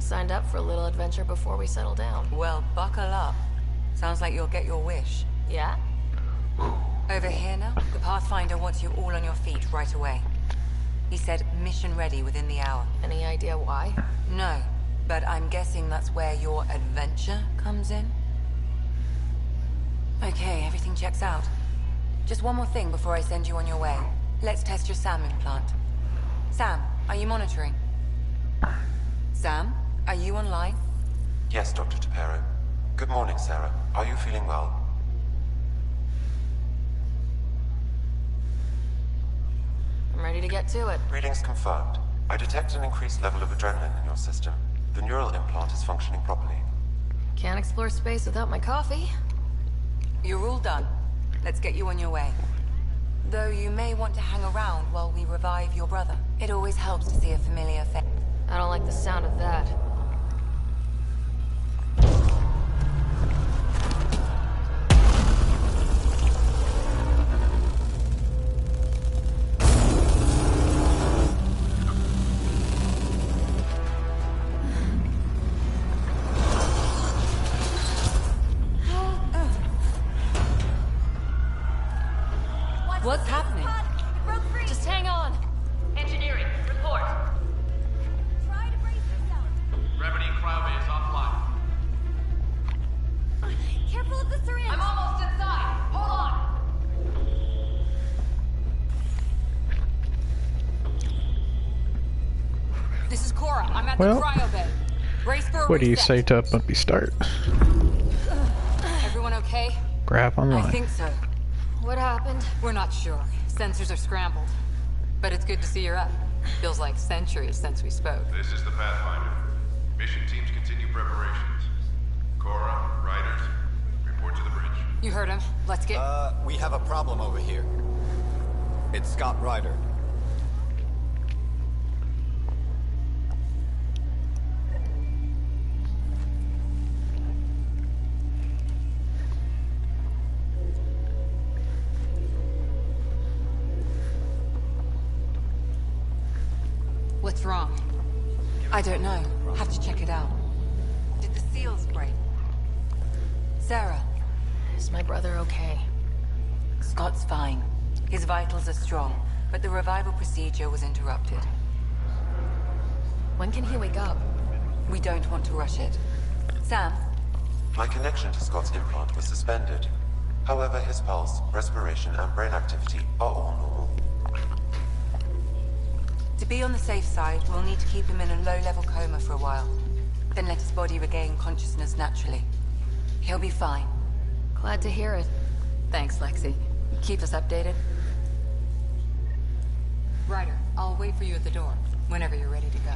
Signed up for a little adventure before we settle down. Well, buckle up. Sounds like you'll get your wish. Yeah? Over here now, the Pathfinder wants you all on your feet right away. He said mission ready within the hour. Any idea why? No, but I'm guessing that's where your adventure comes in. Okay, everything checks out. Just one more thing before I send you on your way. Let's test your SAM implant. Sam, are you monitoring? Sam, are you online? Yes, Dr. Tapero. Good morning, Sarah. Are you feeling well? I'm ready to get to it. Readings confirmed. I detect an increased level of adrenaline in your system. The neural implant is functioning properly. Can't explore space without my coffee. You're all done. Let's get you on your way. Though you may want to hang around while we revive your brother. It always helps to see a familiar face. I don't like the sound of that. What's happening? Just hang on. Engineering, report. Try to brace yourself. Gravity cryobay is offline. Careful of the syringe. I'm almost inside. Hold on. This is Cora. I'm at Well, the cryobay. Brace for a what do you reset. say to up we start? Everyone okay? Grab I online. think so. What happened? We're not sure. Sensors are scrambled. But it's good to see you're up. Feels like centuries since we spoke. This is the Pathfinder. Mission teams continue preparations. Cora, Riders, report to the bridge. You heard him. Let's get... We have a problem over here. It's Scott Ryder. What's wrong? I don't know. Have to check it out. Did the seals break? Sarah, Is my brother okay? Scott's fine. His vitals are strong, but the revival procedure was interrupted. When can he wake up? We don't want to rush it. Sam, My connection to Scott's implant was suspended. However, his pulse, respiration, and brain activity are all normal. to be on the safe side, we'll need to keep him in a low-level coma for a while. Then let his body regain consciousness naturally. He'll be fine. Glad to hear it. Thanks, Lexi. Keep us updated. Ryder, I'll wait for you at the door, whenever you're ready to go.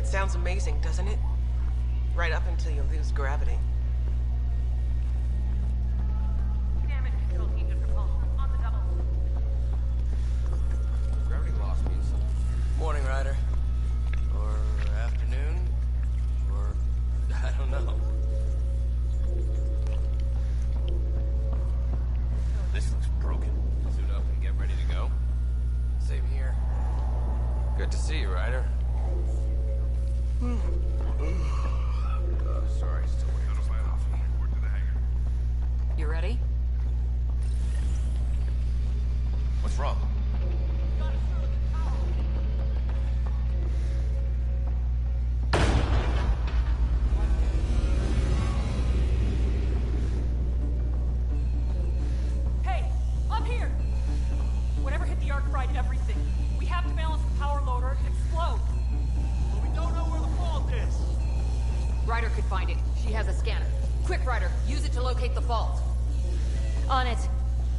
Sounds amazing, doesn't it? Right up until you lose gravity. Damage control team to propulsion. On the double. Gravity loss means morning, Ryder. Or afternoon. Or I don't know. This looks broken. Suit up and get ready to go. Same here. Good to see you, Ryder. Sorry, still waiting for some coffee. Report to the hangar. You ready? What's wrong? Hey, up here! Whatever hit the arc fried everything. find it. She has a scanner. Quick, Ryder, use it to locate the fault. On it.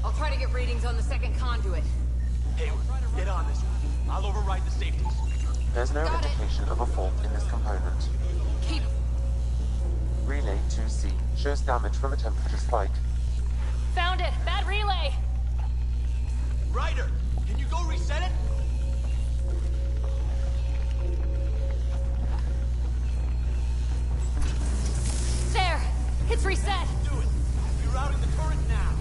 I'll try to get readings on the second conduit. Hayward, get on this one. I'll override the safeties. There's no Got it. indication of a fault in this component. Keep... Relay 2C shows damage from a temperature spike. Found it! Bad relay! Ryder, can you go reset it? There! It's reset! Do it. Rerouting the turret now.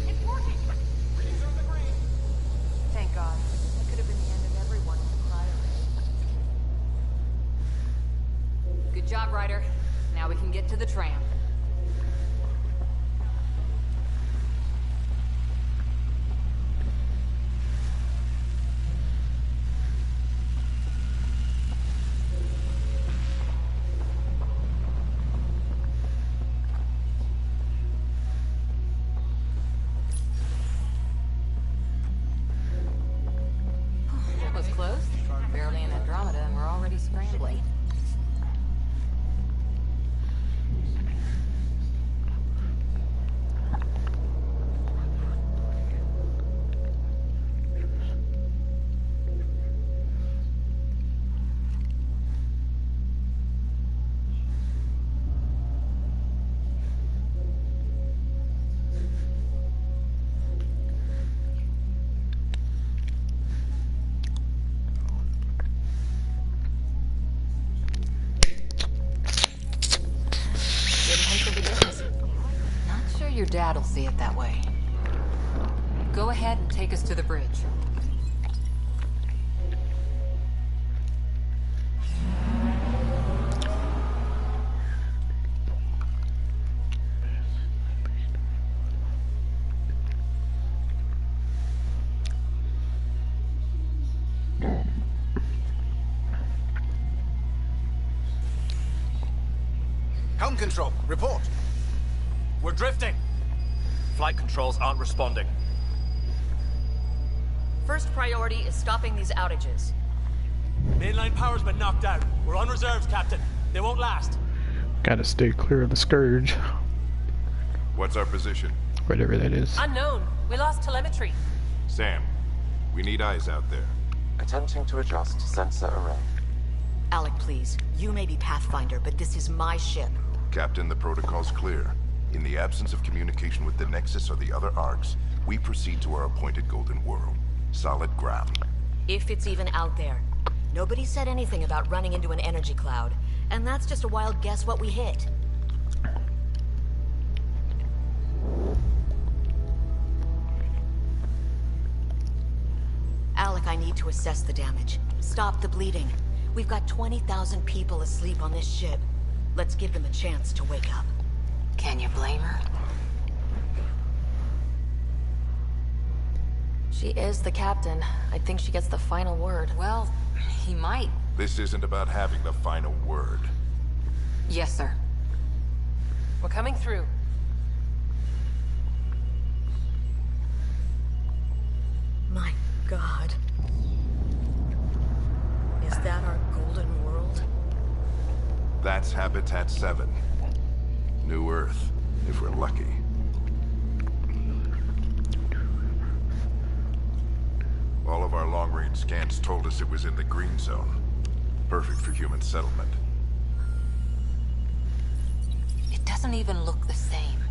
It's working. Readings are in the green. Thank God. That could have been the end of everyone in the cryo. Good job, Ryder. Now we can get to the tram. That was close. Barely in Andromeda and we're already scrambling. Not sure your dad'll see it that way. Go ahead and take us to the bridge. Helm control, report. We're drifting. Flight controls aren't responding. First priority is stopping these outages. Mainline power's been knocked out. We're on reserves, Captain. They won't last. Gotta stay clear of the Scourge, What's our position? whatever that is. Unknown. We lost telemetry. Sam, we need eyes out there. Attempting to adjust sensor array. Alec, please. You may be Pathfinder, but this is my ship. Captain, the protocol's clear. In the absence of communication with the Nexus or the other ARCs, we proceed to our appointed Golden World. Solid ground. If it's even out there. Nobody said anything about running into an energy cloud. And that's just a wild guess what we hit. Alec, I need to assess the damage. Stop the bleeding. We've got 20,000 people asleep on this ship. Let's give them a chance to wake up. Can you blame her? She is the captain. I think she gets the final word. Well, he might. This isn't about having the final word. Yes, sir. We're coming through. My God. Is that our golden world? That's Habitat 7. New Earth, if we're lucky. All of our long-range scans told us it was in the green zone. Perfect for human settlement. It doesn't even look the same.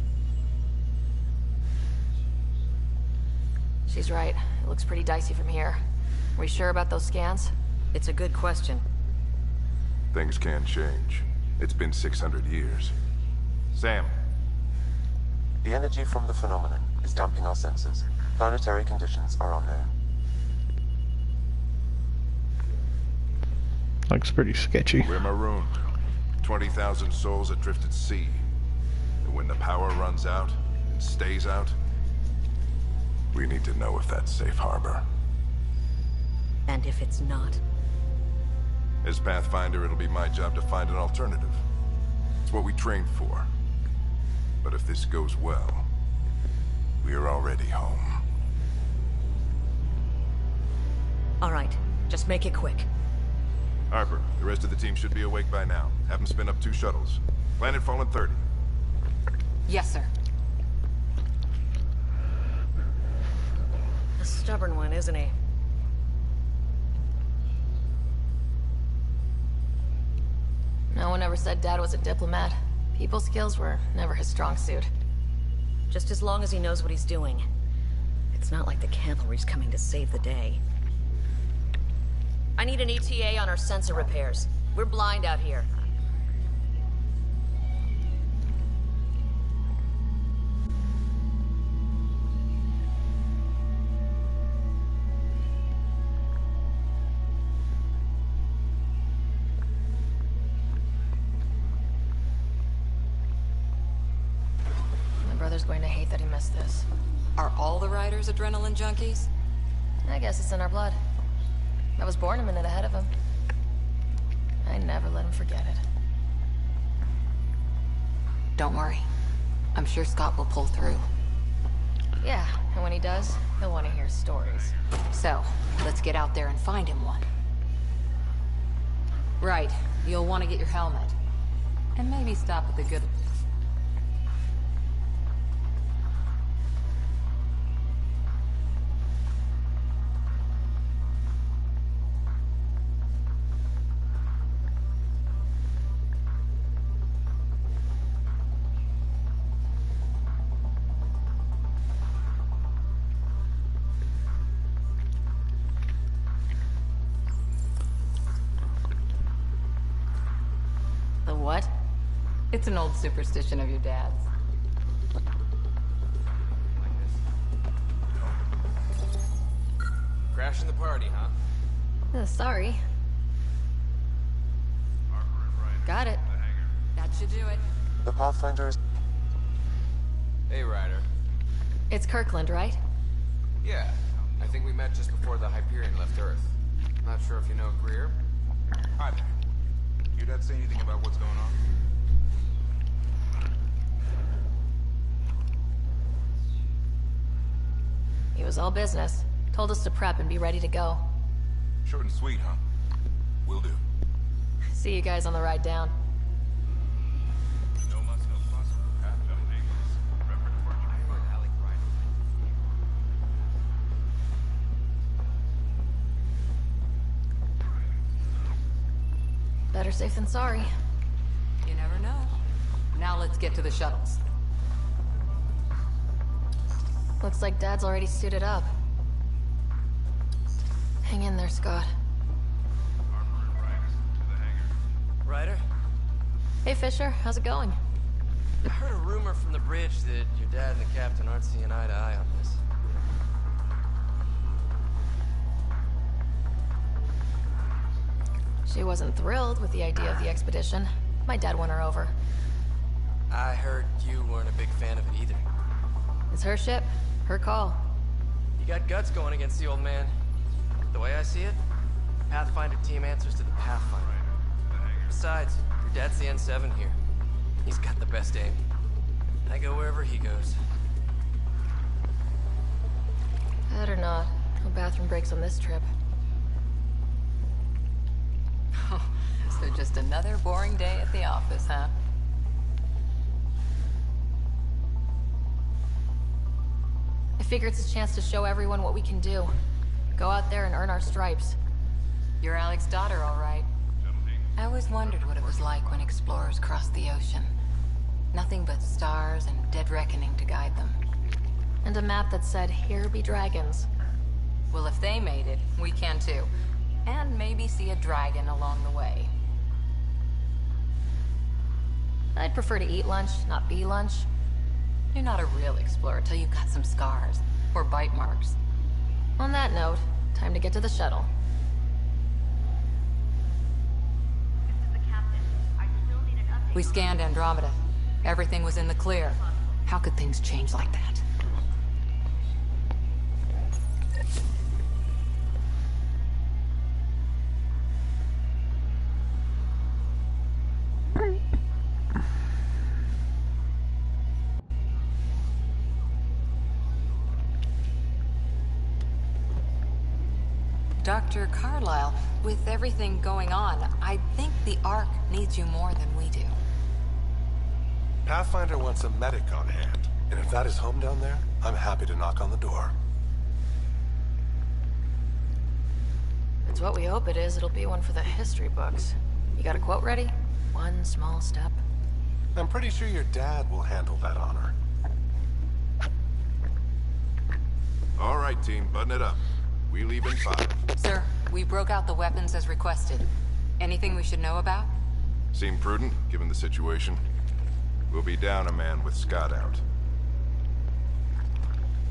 She's right. It looks pretty dicey from here. Are we sure about those scans? It's a good question. Things can change. It's been 600 years. Sam. The energy from the phenomenon is damping our senses. Planetary conditions are unknown. Looks pretty sketchy. We're marooned. 20,000 souls adrift at sea. And when the power runs out, and stays out, we need to know if that's safe harbor. And if it's not? As Pathfinder, it'll be my job to find an alternative. It's what we trained for. But if this goes well, we are already home. All right, just make it quick. Harper, the rest of the team should be awake by now. Have them spin up 2 shuttles. Planet Fallen 30. Yes, sir. A stubborn one, isn't he? No one ever said Dad was a diplomat. People skills were never his strong suit. Just as long as he knows what he's doing. It's not like the cavalry's coming to save the day. I need an ETA on our sensor repairs. We're blind out here. My brother's going to hate that he missed this. Are all the Ryders adrenaline junkies? I guess it's in our blood. I was born a minute ahead of him. I never let him forget it. Don't worry. I'm sure Scott will pull through. Yeah, and when he does, he'll want to hear stories. So, let's get out there and find him one. Right. You'll want to get your helmet. And maybe stop at the good... The what? It's an old superstition of your dad's. Crashing the party, huh? Sorry. Got it. That should do it. The Pathfinders. Hey, Ryder. It's Kirkland, right? Yeah, I think we met just before the Hyperion left Earth. Not sure if you know Greer. Hi there. Your dad say anything about what's going on? He was all business. Told us to prep and be ready to go. Short and sweet, huh? Will do. See you guys on the ride down. No muss, no fuss. Path to Naples. Prep for departure. I heard Alec Ryder. Better safe than sorry. You never know. Now let's get to the shuttles. Looks like Dad's already suited up. Hang in there, Scott. Harper and Ryder to the hangar. Ryder? Hey, Fisher. How's it going? I heard a rumor from the bridge that your dad and the captain aren't seeing eye to eye on this. She wasn't thrilled with the idea of the expedition. My dad won her over. I heard you weren't a big fan of it either. It's her ship, her call. You got guts going against the old man. The way I see it, the Pathfinder team answers to the Pathfinder. Besides, your dad's the N7 here. He's got the best aim. I go wherever he goes. That or not, no bathroom breaks on this trip. So just another boring day at the office, huh? I figure it's a chance to show everyone what we can do. Go out there and earn our stripes. You're Alec's daughter, all right. I always wondered what it was like when explorers crossed the ocean. Nothing but stars and dead reckoning to guide them. And a map that said, "Here be dragons." Well, if they made it, we can too. And maybe see a dragon along the way. I'd prefer to eat lunch, not be lunch. You're not a real explorer till you've got some scars. Or bite marks. On that note, time to get to the shuttle. This is the captain. I still need an update. We scanned Andromeda. Everything was in the clear. How could things change like that? Dr. Carlyle, with everything going on, I think the Ark needs you more than we do. Pathfinder wants a medic on hand, and if that is home down there, I'm happy to knock on the door. It's what we hope it is. It'll be one for the history books. You got a quote ready? One small step. I'm pretty sure your dad will handle that honor. All right, team, button it up. We leave in 5. Sir, we broke out the weapons as requested. Anything we should know about? Seem prudent, given the situation. We'll be down a man with Scott out.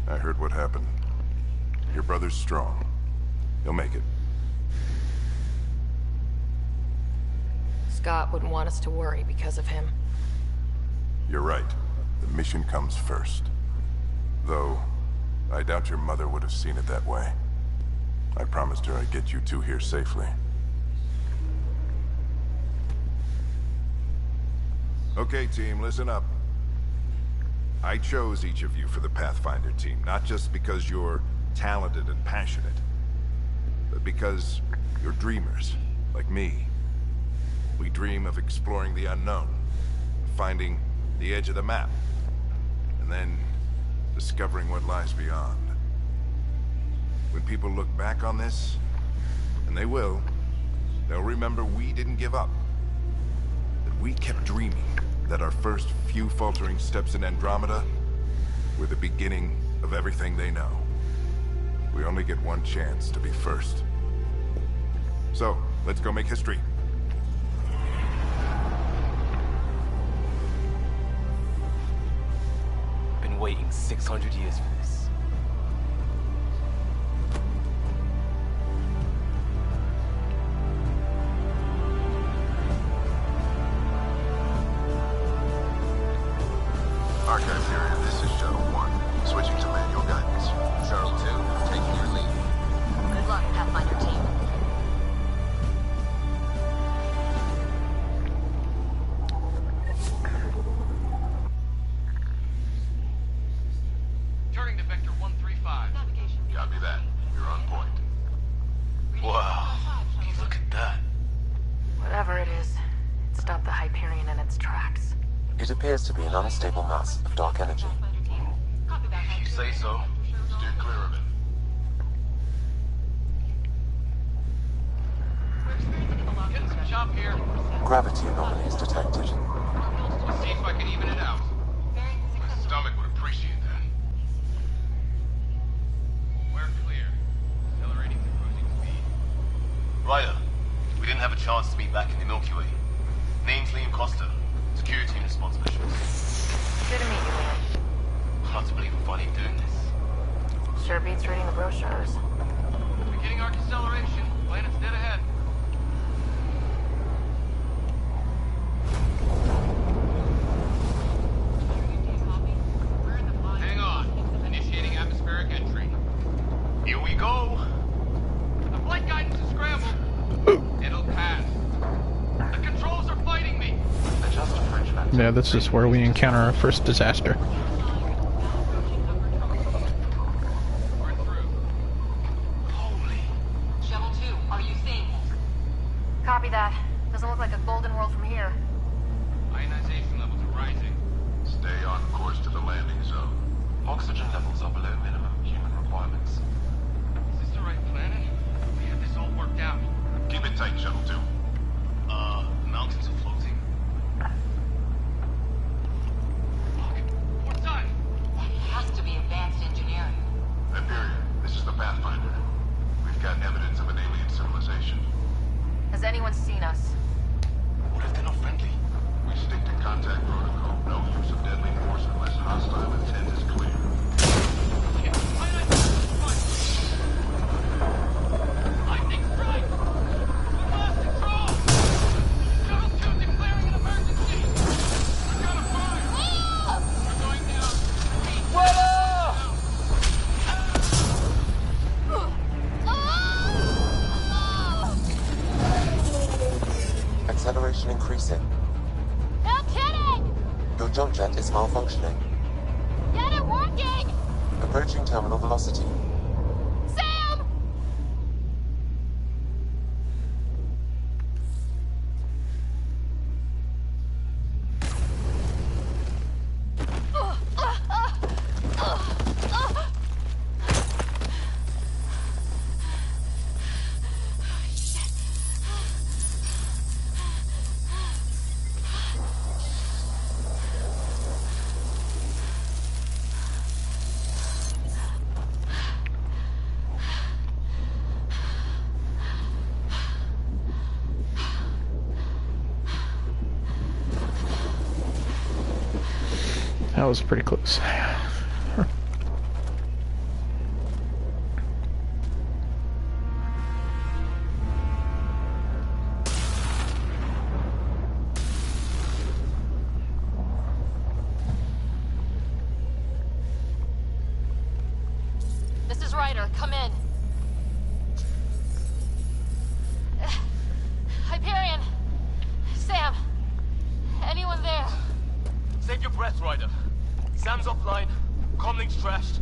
I heard what happened. Your brother's strong. He'll make it. Scott wouldn't want us to worry because of him. You're right. The mission comes first. Though, I doubt your mother would have seen it that way. I promised her I'd get you two here safely. Okay, team, listen up. I chose each of you for the Pathfinder team, not just because you're talented and passionate, but because you're dreamers, like me. We dream of exploring the unknown, finding the edge of the map, and then discovering what lies beyond. When people look back on this, and they will, they'll remember we didn't give up. That we kept dreaming, that our first few faltering steps in Andromeda were the beginning of everything they know. We only get one chance to be first. So, let's go make history. Been waiting 600 years for this. Archive area, this is Shuttle 1. Switching to manual guidance. Shuttle 2, taking your lead. Good luck, Pathfinder team. Turning to Vector 135. Copy that. You're on point. Wow. Look at that. Whatever it is, it stopped the Hyperion in its tracks. It appears to be an unstable mass of dark energy. If you say so. Steer clear of it. Getting some chop here. Gravity anomalies detected. Let's see if I can even it out. My stomach would appreciate that. We're clear. Accelerating to cruising speed. Ryder, we didn't have a chance to meet back in the Milky Way. Name's Liam Costa. Security and response missions. Good to meet you, Liam. Hard to believe we're finally doing this. Sure beats reading the brochures. Beginning arc acceleration. Planet's dead ahead. Hang on. Initiating atmospheric entry. Here we go. The flight guidance is scrambled. It'll pass. The controls are fighting me. Adjust French factor. Yeah, this is where we encounter our first disaster. We're through. Holy. Shovel 2, are you seeing this? Copy that. Doesn't look like a golden world from here. Ionization levels are rising. Stay on course to the landing zone. Oxygen levels are below minimum human requirements. Is this the right planet? We have this all worked out. Keep it tight, Shuttle 2. Mountains are floating. Look, port side. That has to be advanced engineering. Hyperion, this is the Pathfinder. We've got evidence of an alien civilization. Has anyone seen us? What if they're not friendly? We stick to contact protocol. No use of deadly force unless hostile intent is clear. Lightning strike! We lost control! Shuttle 2 declaring an emergency! We're gonna fire! We're going down! Acceleration increasing. No kidding! Your jump jet is malfunctioning. Get it working! Approaching terminal velocity. Sam! That was pretty close. This is Ryder. Come in. Hyperion. Sam. Anyone there? Save your breath, Ryder. Sam's offline. Comlink's trashed.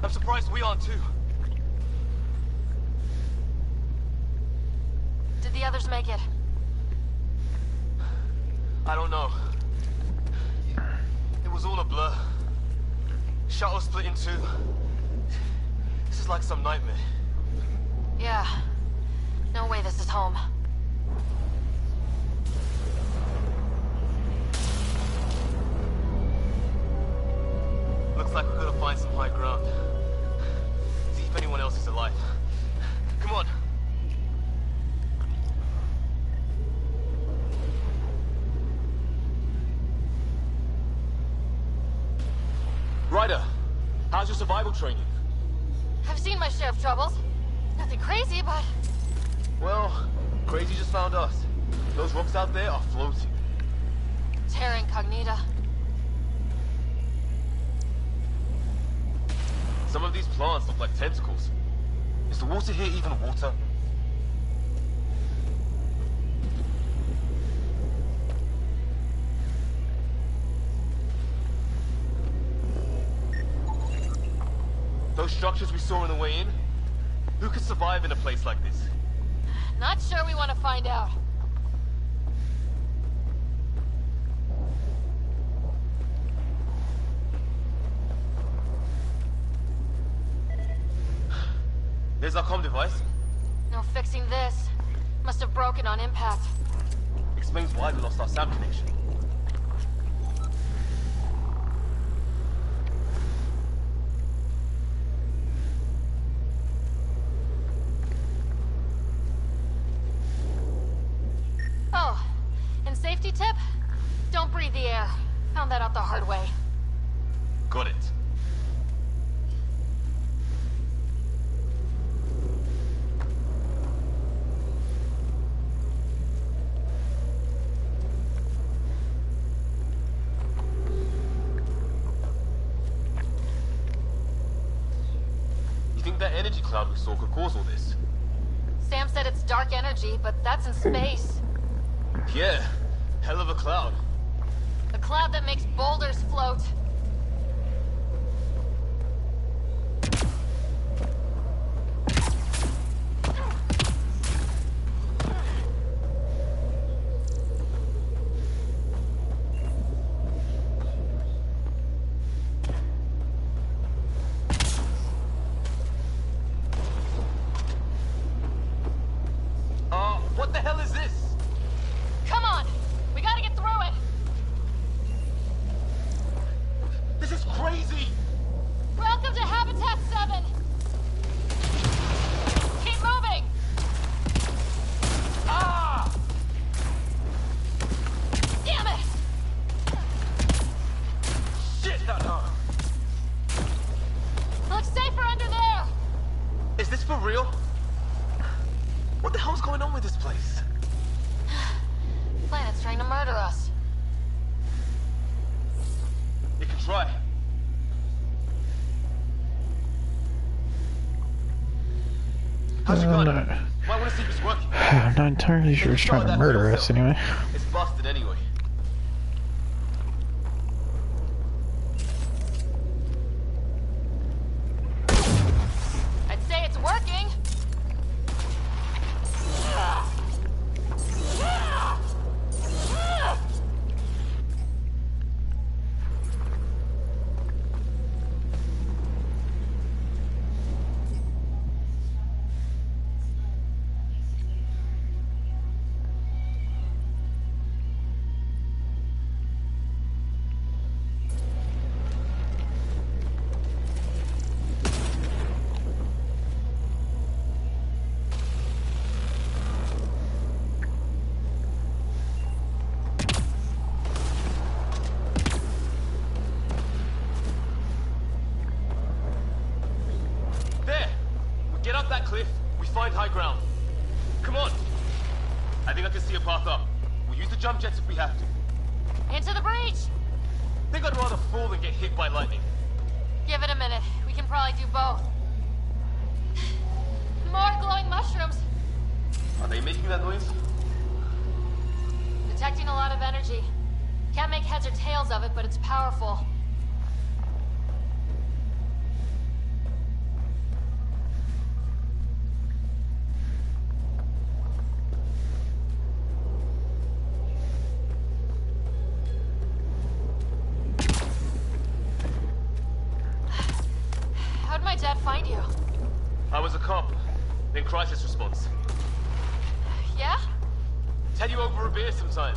I'm surprised we aren't too. Did the others make it? I don't know. It was all a blur. Shuttle split in two. This is like some nightmare. Yeah. No way this is home. Looks like we're gonna find some high ground. See if anyone else is alive. Come on. Ryder, how's your survival training? I've seen my share of troubles. Nothing crazy, but... Well, crazy just found us. Those rocks out there are floating. Terra Incognita. Some of these plants look like tentacles. Is the water here even water? Those structures we saw on the way in? Who could survive in a place like this? Not sure we want to find out. There's our comm device. No fixing this. Must have broken on impact. Explains why we lost our SAM connection. Oh, and safety tip? Don't breathe the air. Found that out the hard way. Got it. You think that energy cloud we saw could cause all this? Sam said it's dark energy, but that's in space. Yeah, hell of a cloud. A cloud that makes boulders float. What the hell is this? Come on! We gotta get through it! This is crazy! Welcome to Habitat 7! Keep moving! Ah! Damn it! Shit, that hurt! Looks safer under there! Is this for real? What the hell's going on with this place? Planet's trying to murder us. You can try. How's your gun? Might want to see if it's working. I'm not entirely sure it's trying to murder us anyway. It's busted anyway. I'd say it's working. high ground. Come on! I think I can see a path up. We'll use the jump jets if we have to. Into the breach! Think I'd rather fall than get hit by lightning. Give it a minute. We can probably do both. More glowing mushrooms. Are they making that noise? Detecting a lot of energy. Can't make heads or tails of it, but it's powerful. How'd my dad find you? I was a cop. In crisis response. Yeah? Tell you over a beer sometime.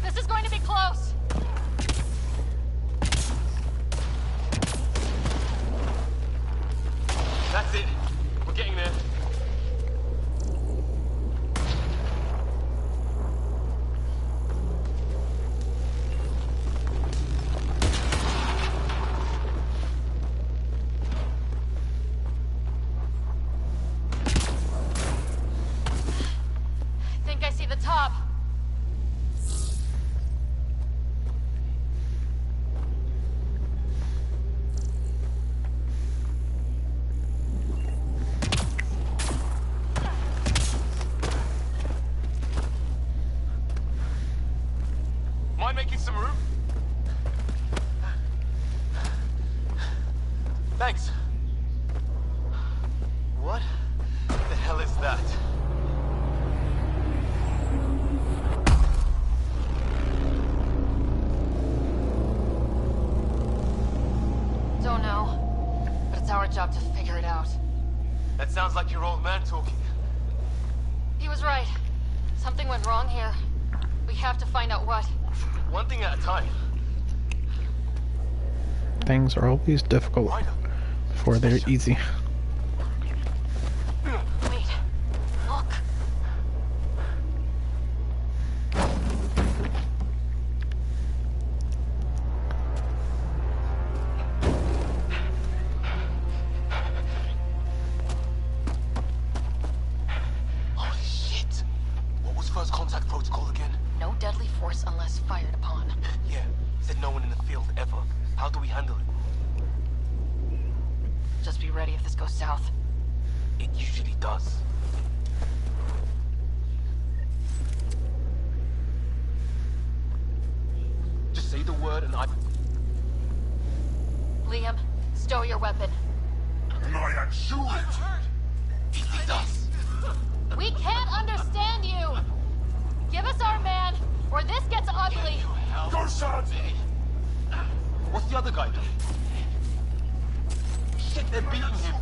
This is going to be close. That's it. We're getting there. Think I see the top. Mind making some room? Thanks. What the hell is that? Don't know, but it's our job to figure it out. That sounds like your old man talking. He was right. Something went wrong here. We have to find out what. One thing at a time. Things are always difficult before they're easy. Wait. Look. Holy shit! What was first contact protocol again? No deadly force unless fired upon. Yeah, said no one in the field ever. How do we handle it? Just be ready if this goes south. It usually does. Just say the word and I... Liam, stow your weapon. I shoot it! He sees us! We can't understand you! Give us our man, or this gets ugly! Go, Santi! What's the other guy doing? Shit, they're beating him!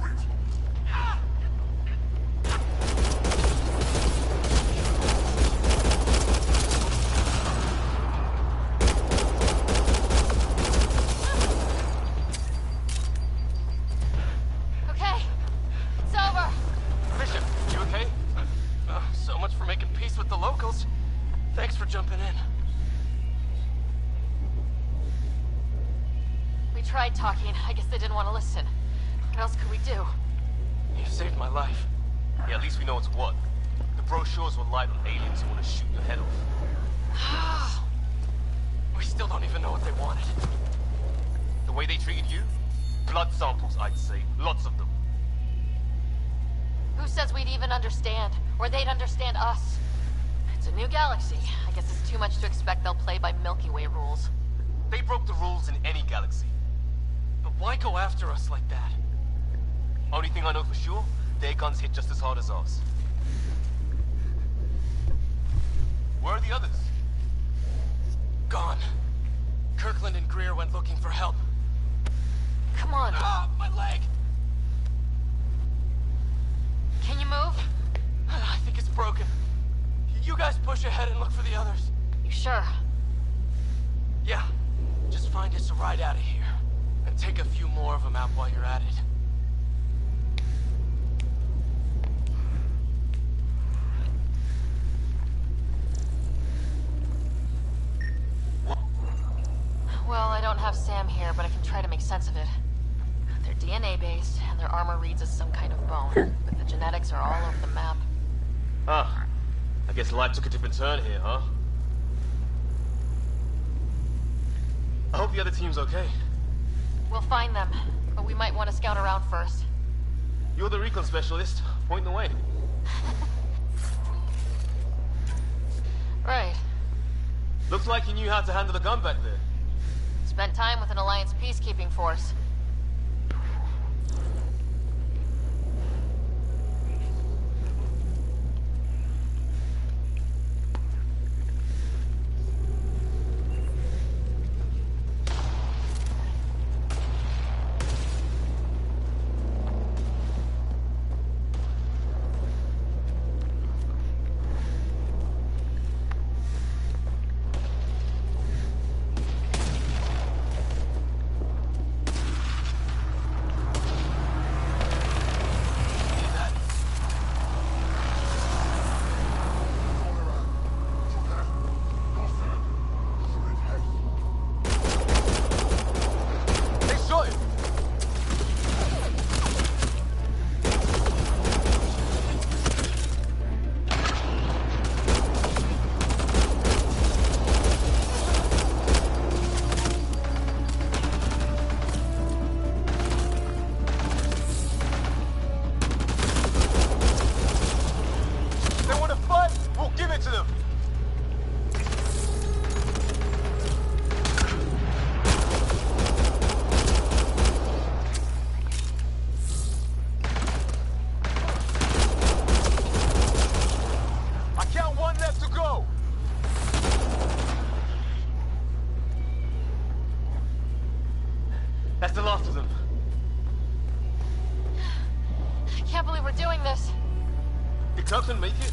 Okay, it's over. Bishop, you okay? So much for making peace with the locals. Thanks for jumping in. We tried talking. I guess they didn't want to listen. What else could we do? You saved my life. Yeah, at least we know it's what. The brochures were light on aliens who want to shoot your head off. We still don't even know what they wanted. The way they treated you? Blood samples, I'd say. Lots of them. Who says we'd even understand? Or they'd understand us? It's a new galaxy. I guess it's too much to expect they'll play by Milky Way rules. They broke the rules in any galaxy. But why go after us like that? Only thing I know for sure, their guns hit just as hard as ours. Where are the others? Gone. Kirkland and Greer went looking for help. Come on. Ah, my leg! Can you move? I think it's broken. You guys push ahead and look for the others. You sure? Yeah. Just find us a ride out of here. And take a few more of them out while you're at it. Well, I don't have Sam here, but I can try to make sense of it. They're DNA-based, and their armor reads as some kind of bone. But the genetics are all over the map. Ah, I guess life took a different turn here, huh? I hope the other team's okay. We'll find them, but we might want to scout around first. You're the recon specialist. Point the way. Right. Looks like you knew how to handle the gun back there. Spent time with an Alliance peacekeeping force. That's the last of them. I can't believe we're doing this. Did Kirkland make it?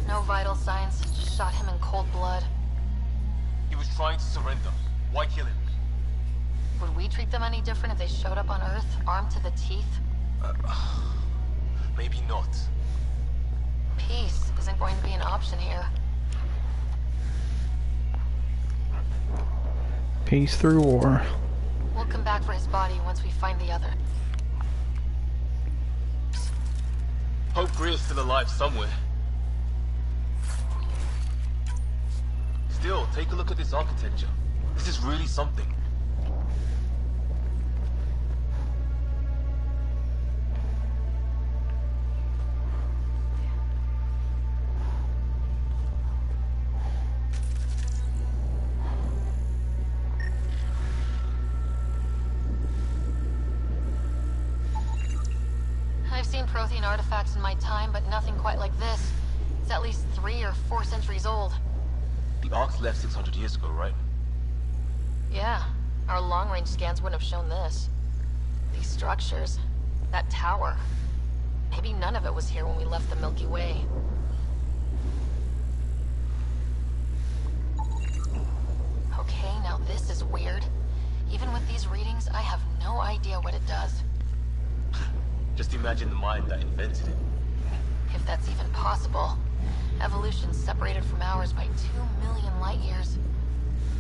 No vital signs. Just shot him in cold blood. He was trying to surrender. Why kill him? Would we treat them any different if they showed up on Earth, armed to the teeth? Maybe not. Peace isn't going to be an option here. Peace through war. We'll come back for his body once we find the other. Hope Greer's still alive somewhere. Still, take a look at this architecture. This is really something. I've seen Prothean artifacts in my time, but nothing quite like this. It's at least 3 or 4 centuries old. The Ark's left 600 years ago, right? Yeah, our long-range scans wouldn't have shown this. These structures, that tower. Maybe none of it was here when we left the Milky Way. Okay, now this is weird. Even with these readings, I have no idea what it does. Just imagine the mind that invented it. If that's even possible. Evolution's separated from ours by 2 million light years.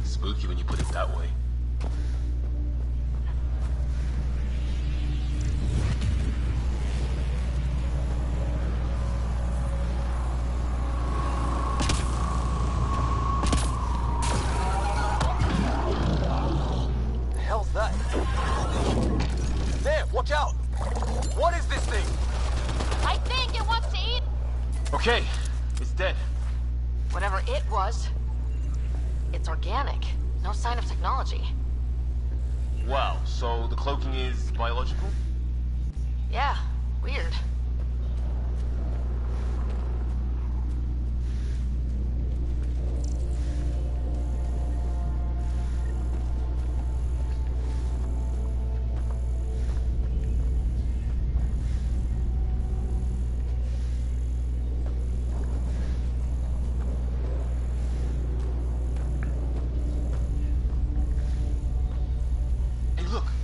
Spooky when you put it that way. The hell's that? There, watch out! What is this thing? I think it wants to eat... Okay, it's dead. Whatever it was. It's organic. No sign of technology. Wow, so the cloaking is biological? Yeah, weird.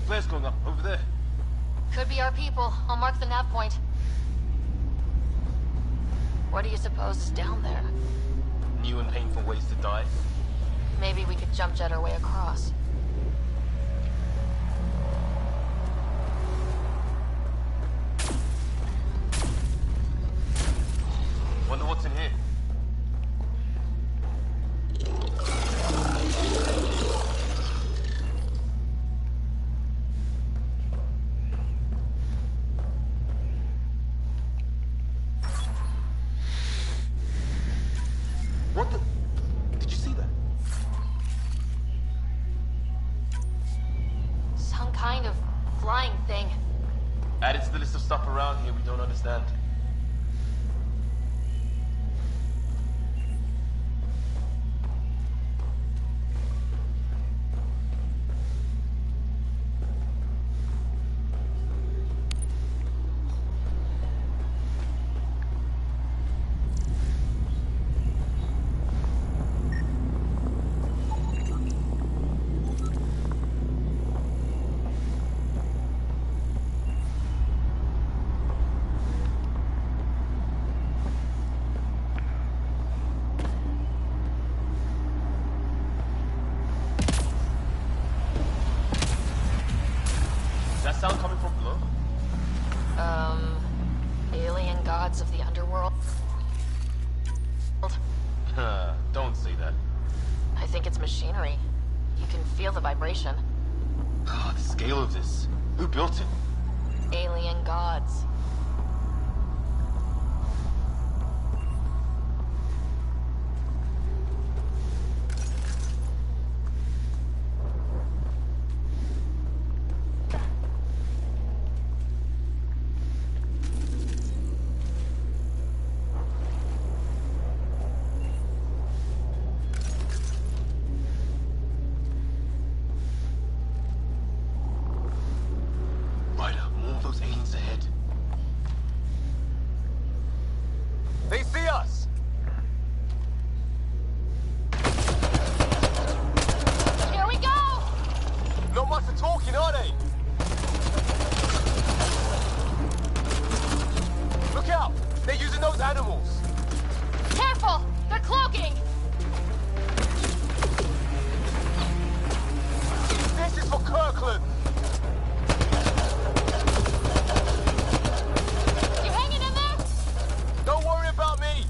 Flares going up, over there. Could be our people. I'll mark the nav point. What do you suppose is down there? New and painful ways to die? Maybe we could jump jet our way across. Wonder what's in here. What the? Did you see that? Some kind of flying thing. Added to the list of stuff around here we don't understand. Sound coming from below? Alien gods of the underworld. Don't say that. I think it's machinery. You can feel the vibration. God, the scale of this. Who built it? Alien gods. They see us! Here we go! Not much of talking, are they? Look out! They're using those animals! Careful! They're cloaking! This is for Kirkland! You hanging in there? Don't worry about me!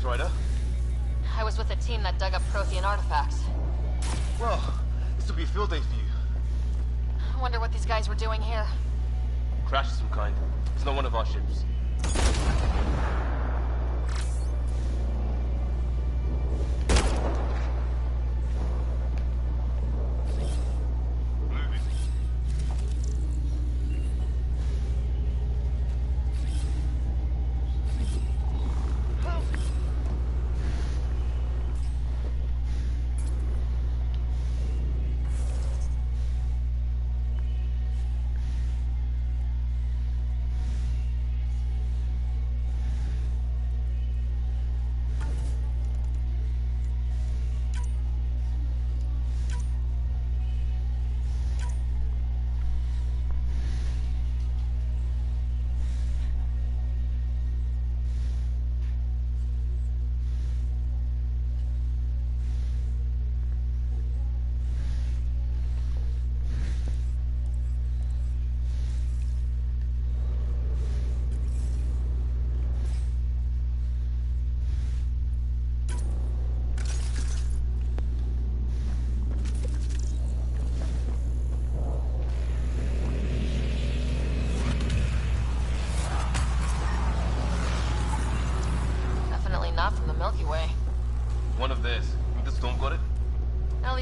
Ryder? I was with a team that dug up Prothean artifacts. Well, this will be a field day for you. I wonder what these guys were doing here. Crash of some kind. It's not one of our ships.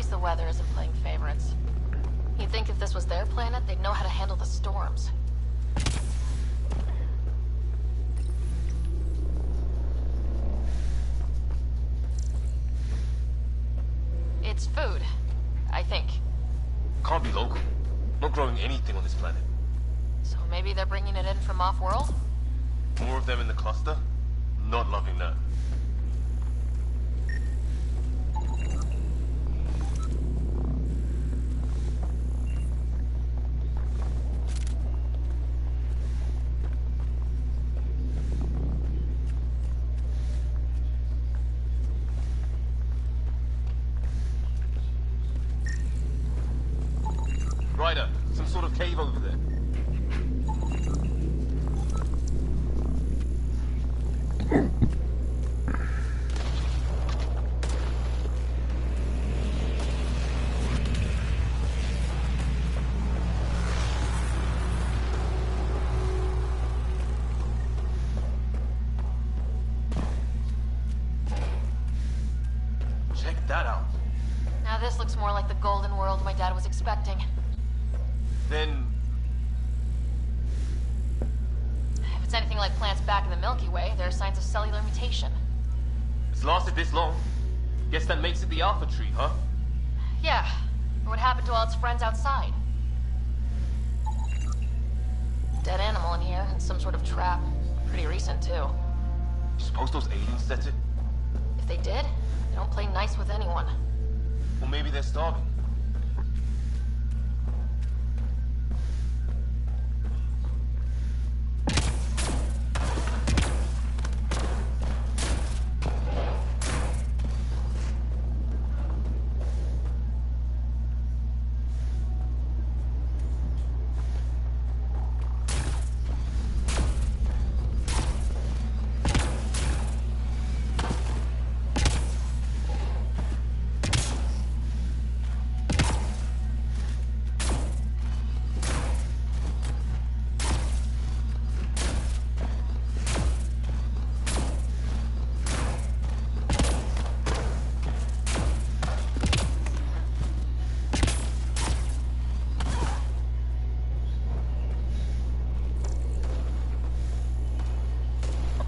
least the weather isn't playing favorites. You'd think if this was their planet, they'd know how to handle the storms. It's food, I think. Can't be local. Not growing anything on this planet. So maybe they're bringing it in from off-world? More of them in the cluster? Not loving that. Ryder, some sort of cave over there. Check that out. Now this looks more like the golden world my dad was expecting. Then... If it's anything like plants back in the Milky Way, there are signs of cellular mutation. it's lasted this long. Guess that makes it the Alpha Tree, huh? Yeah. What happened to all its friends outside? Dead animal in here, and some sort of trap. Pretty recent, too. You suppose those aliens set it? If they did, they don't play nice with anyone. Or maybe they're starving.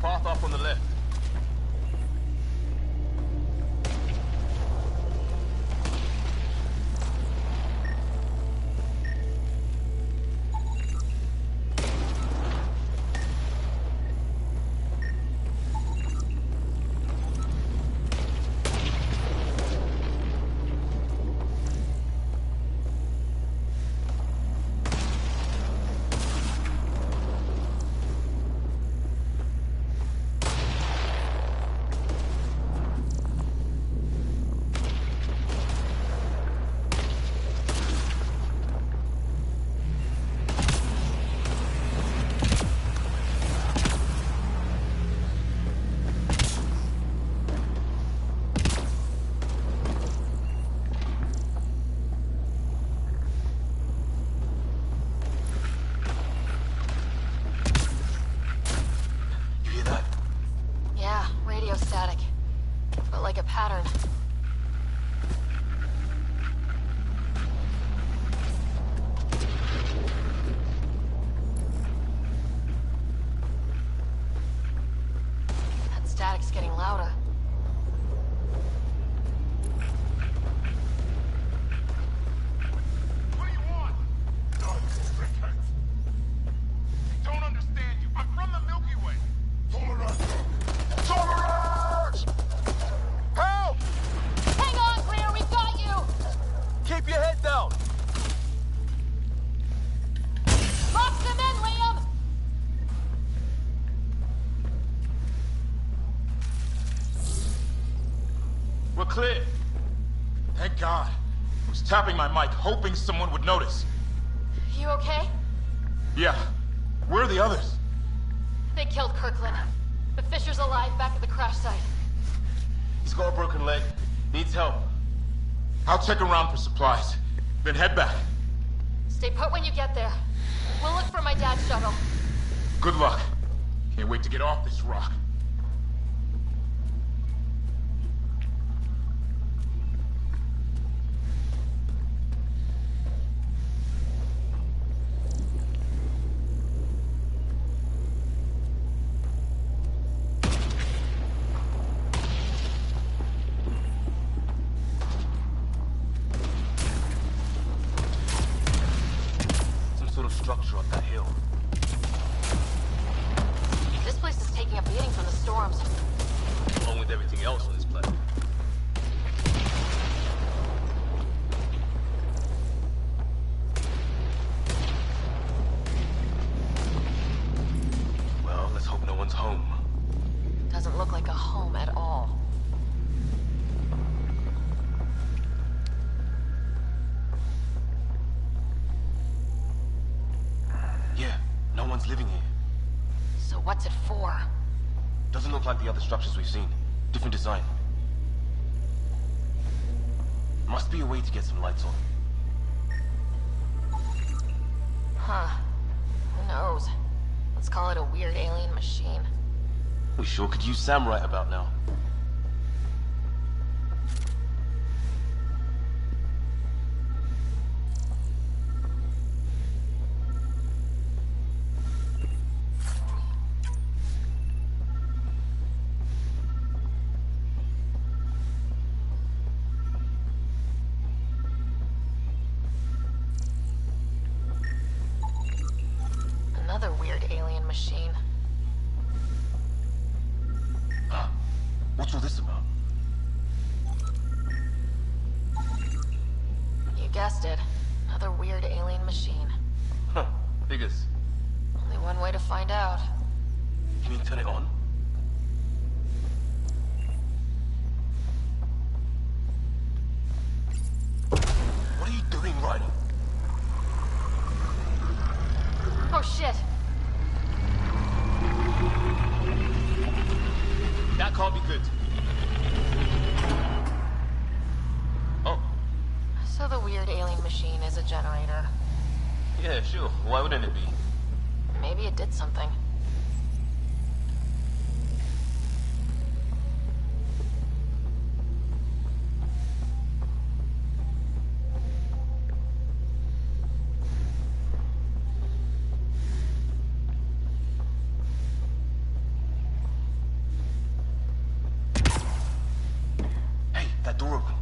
Path off on the left. Static. But like a pattern. That static's getting louder. What do you want? I don't understand you. I'm from the Milky Way. Help! Hang on, Clear, we've got you! Keep your head down! Box them in, Liam! We're clear. Thank God. I was tapping my mic, hoping someone would notice. You okay? Yeah. Where are the others? They killed Kirkland. But Fisher's alive back at the crash site. He's got a broken leg. Needs help. I'll check around for supplies, then head back. Stay put when you get there. We'll look for my dad's shuttle. Good luck. Can't wait to get off this rock. structure up that hill. This place is taking a beating from the storms. Along with everything else on this planet. Well, let's hope no one's home. Doesn't look like a home at all. Yeah, no one's living here. So what's it for? Doesn't look like the other structures we've seen. Different design. Must be a way to get some lights on. Huh. Who knows? Let's call it a weird alien machine. We sure could use Sam right about now. Another weird alien machine. What's all this about? You guessed it. Another weird alien machine. Huh. Figures. Only one way to find out. Can you turn it on? What are you doing, Ryder? Oh shit! That can't be good. Oh. So the weird alien machine is a generator. Yeah, sure. Why wouldn't it be? Maybe it did something. Hey, that door opened.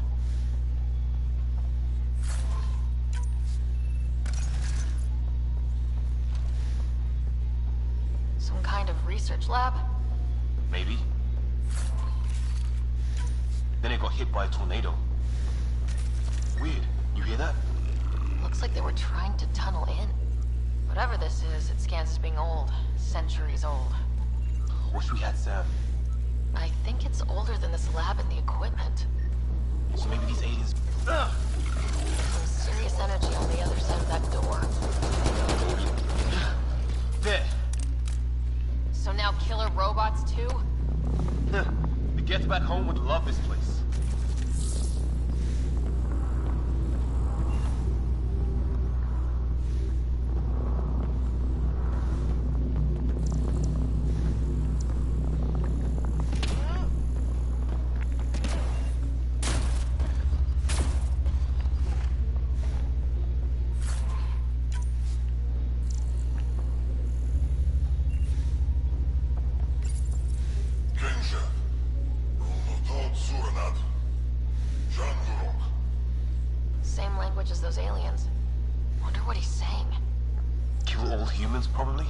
Some kind of research lab? Maybe. Then it got hit by a tornado. Weird. You hear that? Looks like they were trying to tunnel in. Whatever this is, it scans as being old. Centuries old. Wish we had Sam. I think it's older than this lab and the equipment. So maybe these aliens... Some serious energy on the other side of that door. There. So now killer robots too? The Gets back home would love this place. Same language as those aliens. Wonder what he's saying. Kill all humans, probably?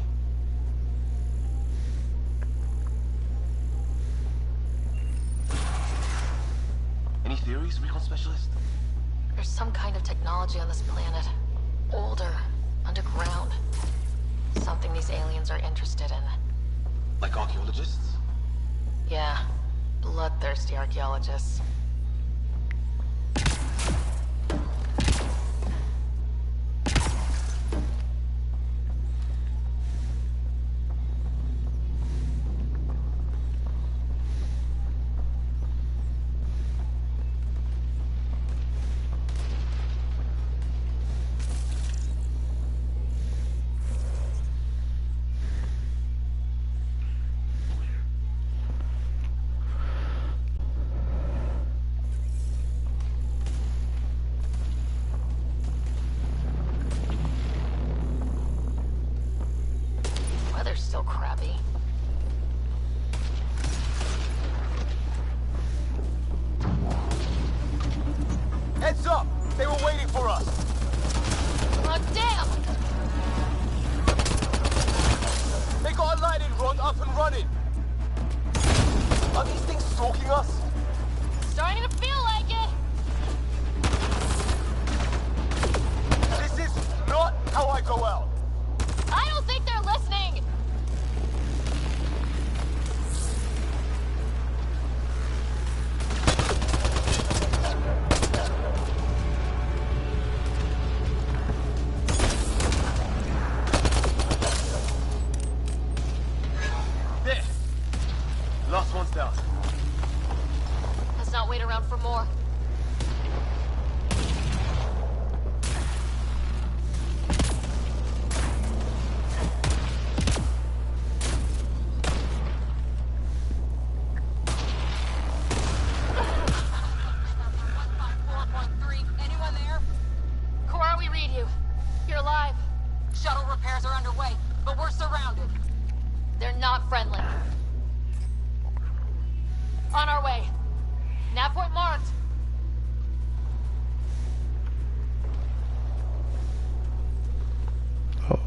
Any theories, recon specialist? There's some kind of technology on this planet. Older, underground. Something these aliens are interested in. Like archaeologists? Yeah, bloodthirsty archaeologists. Weather's still crappy. Heads up! They were waiting for us! Oh, damn! We got a lightning rod up and running. Are these things stalking us? Starting to feel like it. This is not how I go out. I don't think they're listening. There. Last one's down. Let's not wait around for more. Anyone there? Cora, we read you. You're alive. Shuttle repairs are underway, but we're surrounded. They're not friendly. On our way. Nav point marked.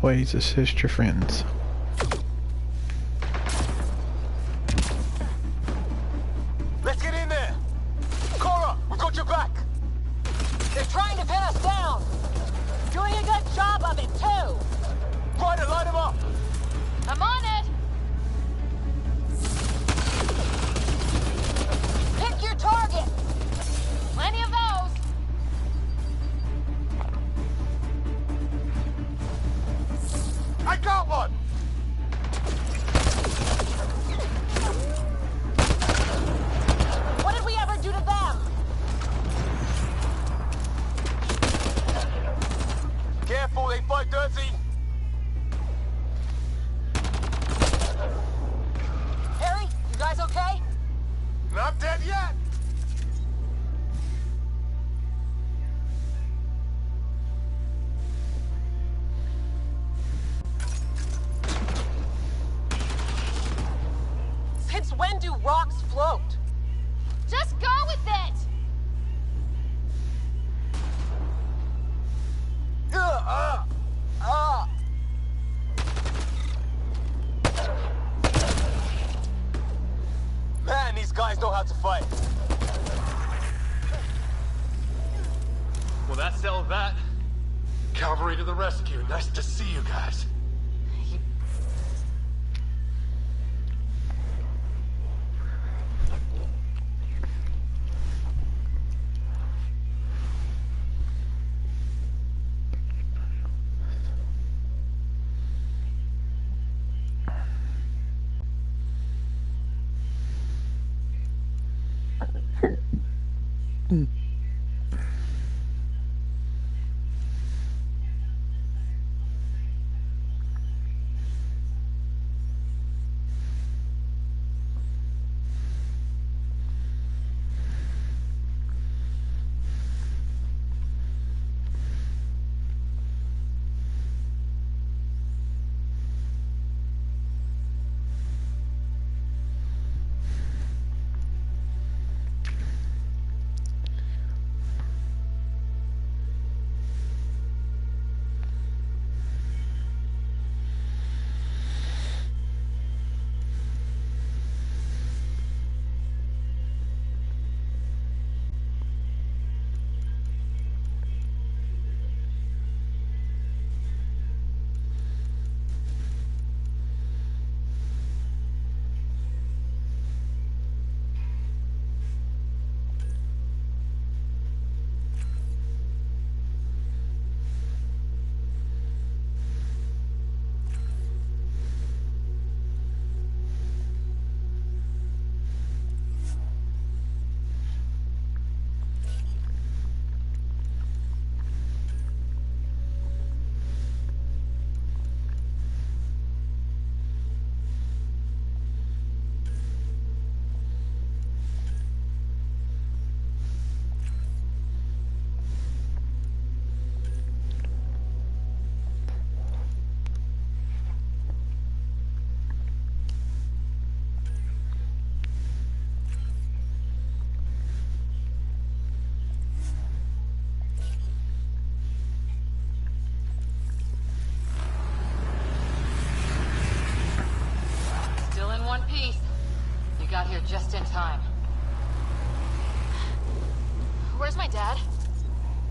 Always assist your friends. Let's get in there. Cora, we got your back. They're trying to pin us down. Doing a good job of it, too. Ryder, line them up. I'm on it. Pick your target. Plenty of those. I got one. What did we ever do to them? Careful, they fight dirty. Harry, you guys okay? Not dead yet. Since when do rocks float? Just go with it. Man, these guys know how to fight. Well, that settled that. Cavalry to the rescue. Nice to see you guys.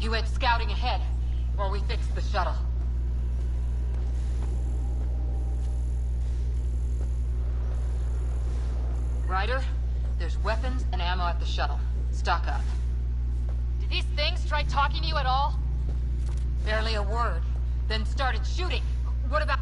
You went scouting ahead while we fixed the shuttle. Ryder, there's weapons and ammo at the shuttle. Stock up. Did these things try talking to you at all? Barely a word. Then started shooting. What about...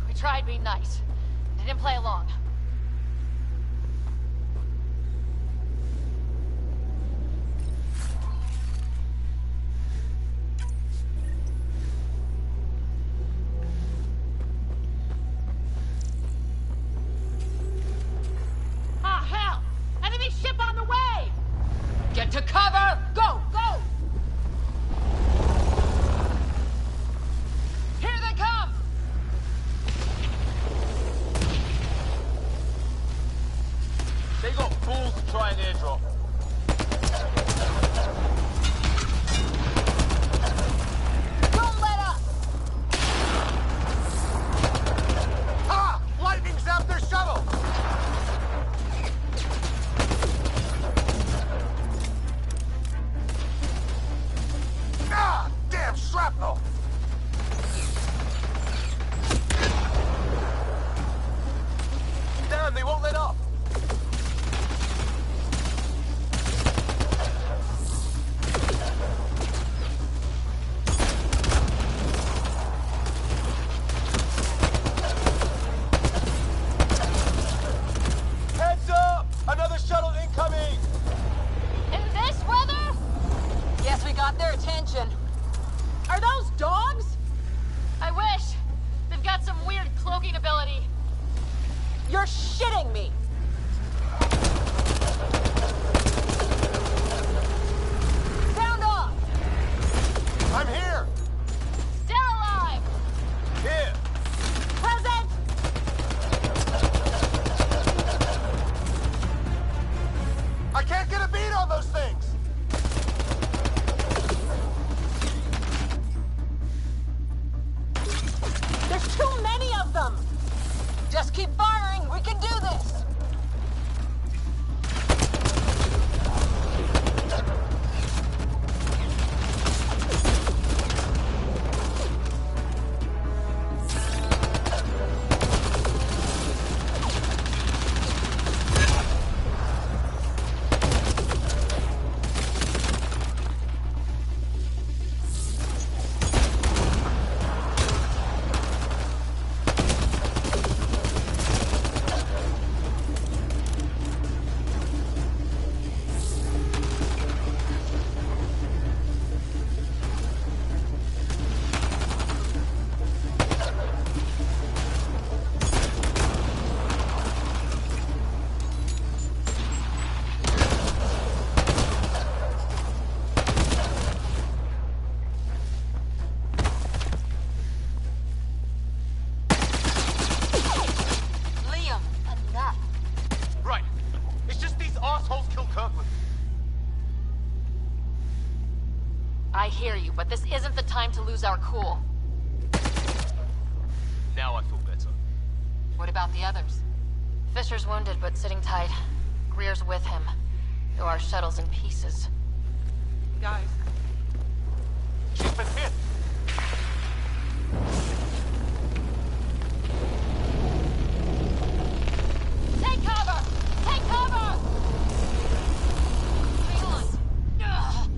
We tried being nice. They didn't play along. Get to cover! Go! Go! Here they come! They got fools to try and airdrop. Don't let up! Ah! Lightning zapped their shuttle! Ah! Damn shrapnel! Damn, they won't let up. Heads up! Another shuttle incoming! In this weather? Guess we got their attention. Are those dogs? I wish. They've got some weird cloaking ability. You're shitting me! Sound off! I'm here! Still alive! Here! Present! I can't get a beat on those things! There's too many of them! Just keep firing! We can do this! I hear you, but this isn't the time to lose our cool. Now I feel better. What about the others? Fisher's wounded, but sitting tight. Greer's with him, though our shuttle's in pieces. Guys. She's been hit! Take cover! Take cover! Hang on. Ugh.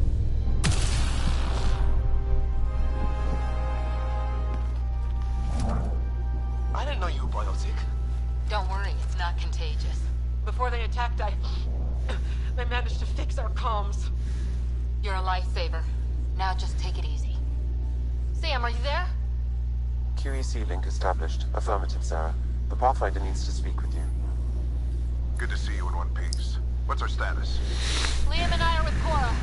I didn't know you were biotic. Don't worry, it's not contagious. Before they attacked, I managed to fix our comms. You're a lifesaver. Now just take it easy. Sam, are you there? QEC link established. Affirmative, Sarah. The Pathfinder needs to speak with you. Good to see you in one piece. What's our status? Liam and I are with Cora.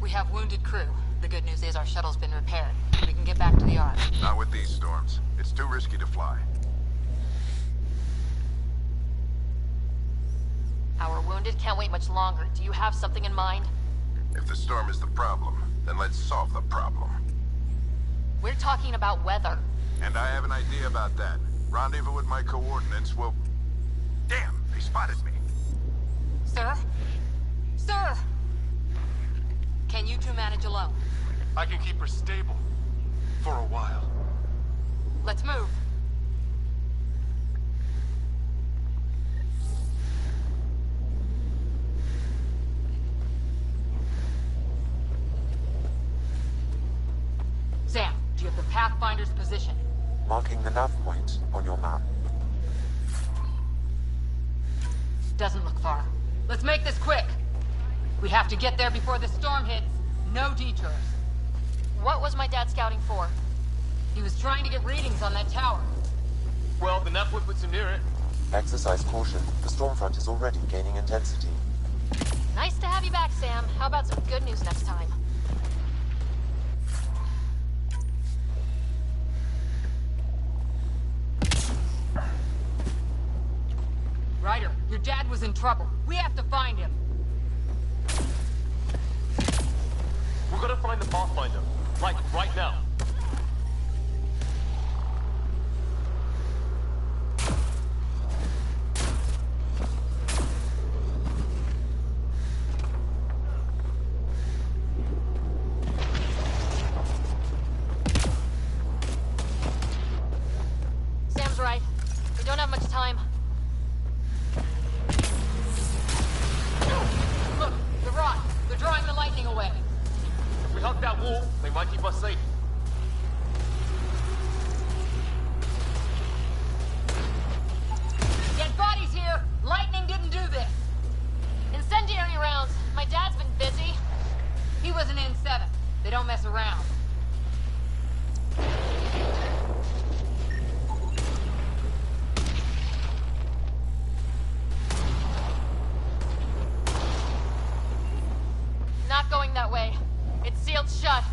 We have wounded crew. The good news is our shuttle's been repaired. We can get back to the Ark. Not with these storms. It's too risky to fly. Our wounded can't wait much longer. Do you have something in mind? If the storm is the problem, then let's solve the problem. We're talking about weather. And I have an idea about that. Rendezvous with my coordinates will... Damn, they spotted me. Sir? Sir! Can you two manage alone? I can keep her stable. For a while. Let's move. Sam, do you have the Pathfinder's position? Marking the nav point on your map. Doesn't look far. Let's make this quick. We have to get there before the storm hits. No detours. What was my dad scouting for? He was trying to get readings on that tower. Well, the nav point puts him near it. Exercise caution. The storm front is already gaining intensity. Nice to have you back, Sam. How about some good news next time? Ryder, your dad was in trouble. We have to find him. We're gonna find the Pathfinder. Like, right now. Sam's right. We don't have much time. Look, the rock. They're drawing the lightning away. If we hug that wall, they might keep us safe. Dead bodies here! Lightning didn't do this! Incendiary rounds. My dad's been busy. He was an N7. They don't mess around. Not going that way. It's sealed shut.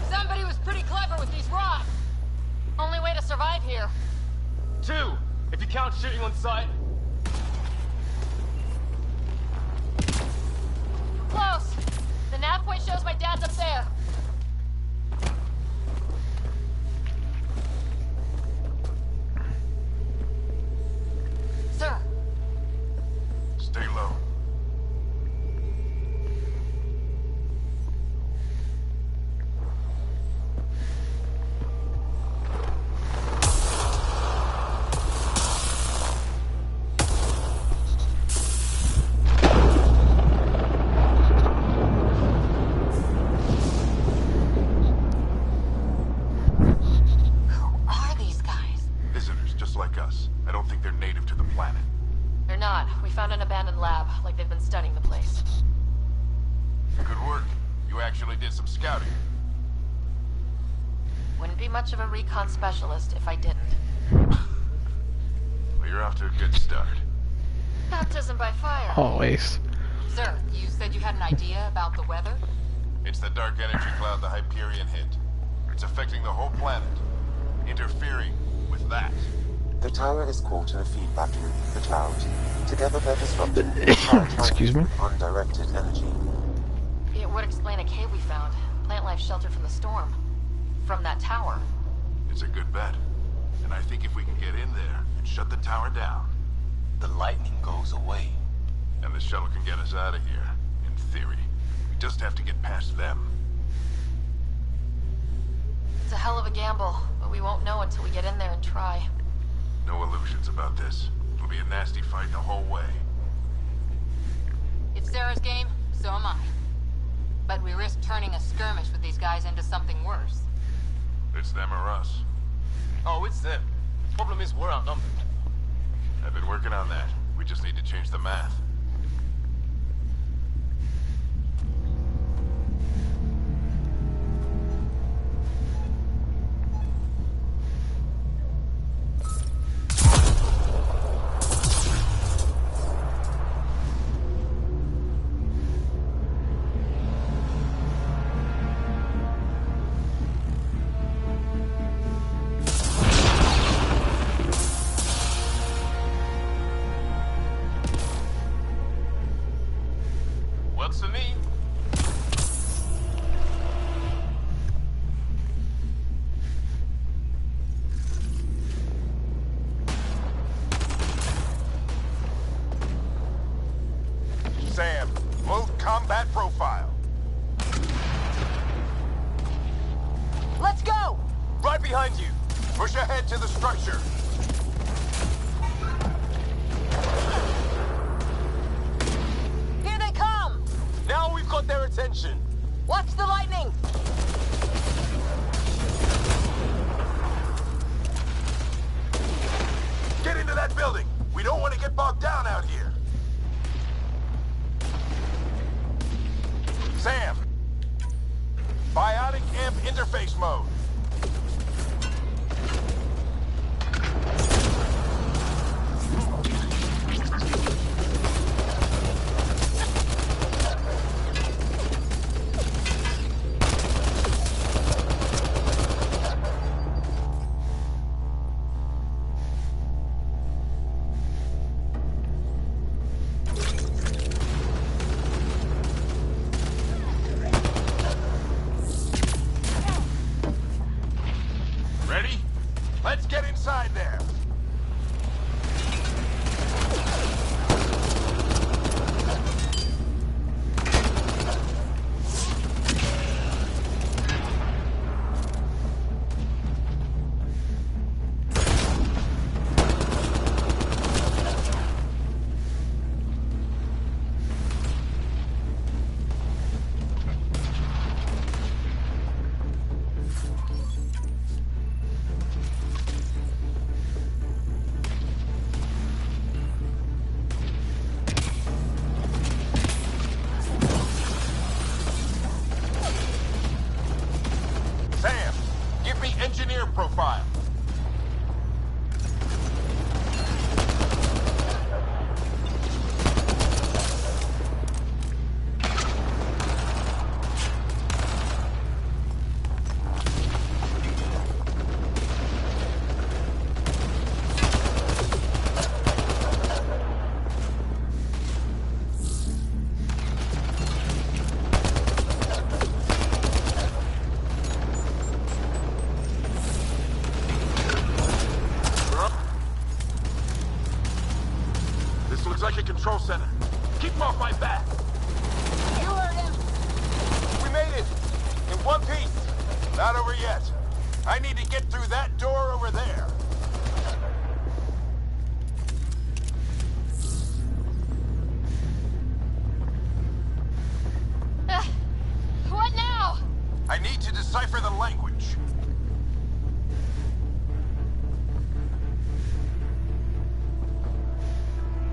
Somebody was pretty clever with these rocks! Only way to survive here. 2, if you count shooting on sight. Close. The nav point shows my dad's up there. Sir. Stay low. Who are these guys? Visitors, just like us. I don't think they're native to the planet. They're not. We found an abandoned lab, like they've been studying the place. Good work. You actually did some scouting. Wouldn't be much of a recon specialist if I didn't. Well, you're off to a good start. Baptism by fire. Always. Sir, you said you had an idea about the weather? It's the dark energy cloud the Hyperion hit. It's affecting the whole planet. Interfering with that. The tower is caught in a feedback loop with the cloud. Together they're disrupting the entire Excuse me? with undirected energy. It would explain a cave we found. Plant life sheltered from the storm. From that tower. It's a good bet. And I think if we can get in there and shut the tower down, The lightning goes away. and the shuttle can get us out of here, in theory. We just have to get past them. It's a hell of a gamble, but we won't know until we get in there and try. No illusions about this. It'll be a nasty fight the whole way. It's Sarah's game, so am I. But we risk turning a skirmish with these guys into something worse. It's them or us. Oh, it's them. Problem is, we're outnumbered. I've been working on that. We just need to change the math. behind you. Push ahead to the structure. Here they come! Now we've got their attention. Watch the lightning! Get into that building. We don't want to get bogged down out here. Sam! Biotic amp interface mode. Let's get inside there. Engineer profile. Looks like a control center. Keep him off my back. You heard him. We made it. In one piece. Not over yet. I need to get through that door over there. What now? I need to decipher the language.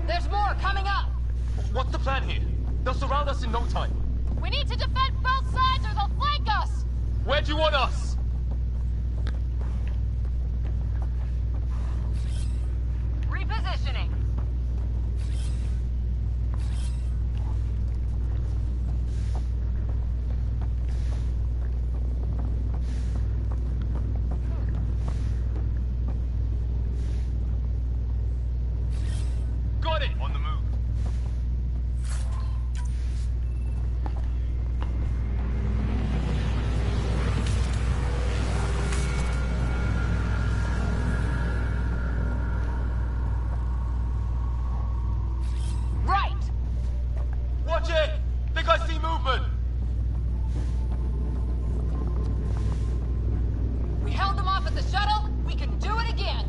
There's more coming up! What's the plan here? They'll surround us in no time. We need to defend both sides or they'll flank us! Where do you want us? Repositioning. Got it! On the move. Right! Watch it! Think I see movement! We held them off at the shuttle. We can do it again.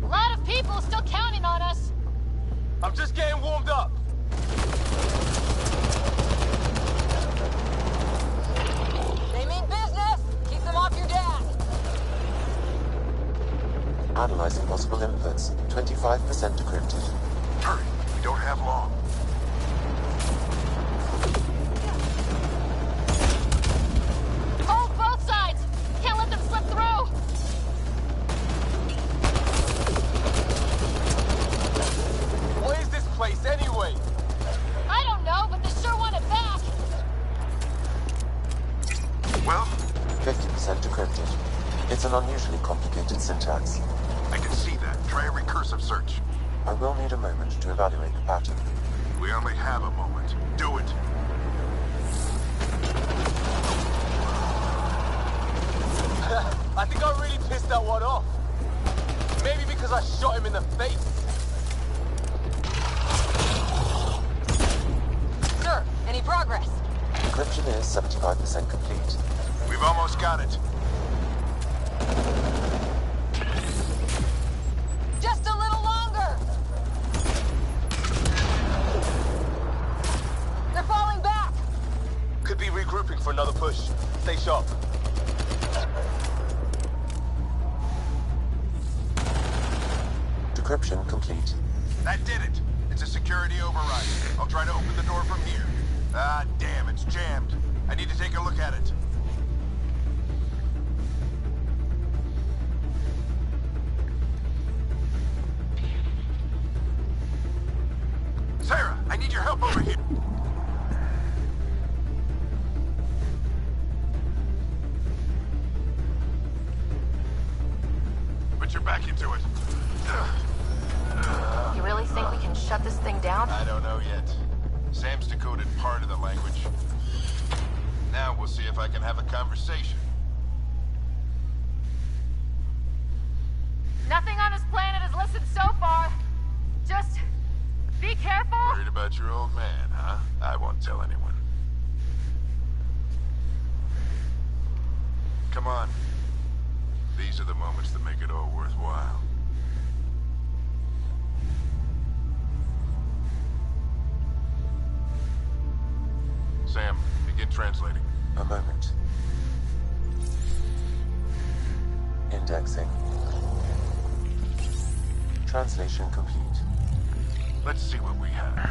A lot of people still counting on us. I'm just getting warmed up. They mean business. Keep them off your dad. Analyzing possible inputs. 25% decrypted. Hurry. We don't have long. Hold both sides! Can't let them slip through! What is this place anyway? I don't know, but they sure want it back! Well, 50% decrypted. It's an unusually complicated syntax. I can see that. Try a recursive search. I will need a moment to evaluate the pattern. We only have a moment. Do it. I think I really pissed that one off. Maybe because I shot him in the face. Sir, any progress? Encryption is 75% complete. We've almost got it. Decryption complete. That did it. It's a security override. I'll try to open the door from here. Ah, damn, it's jammed. I need to take a look at it. Sarah, I need your help over here. Put your back into it. You really think we can shut this thing down? I don't know yet. Sam's decoded part of the language. Now we'll see if I can have a conversation. Nothing on this planet has listened so far. Just be careful. Worried about your old man, huh? I won't tell anyone. Come on. These are the moments that make it all worthwhile. Sam, begin translating. A moment. Indexing. Translation complete. Let's see what we have.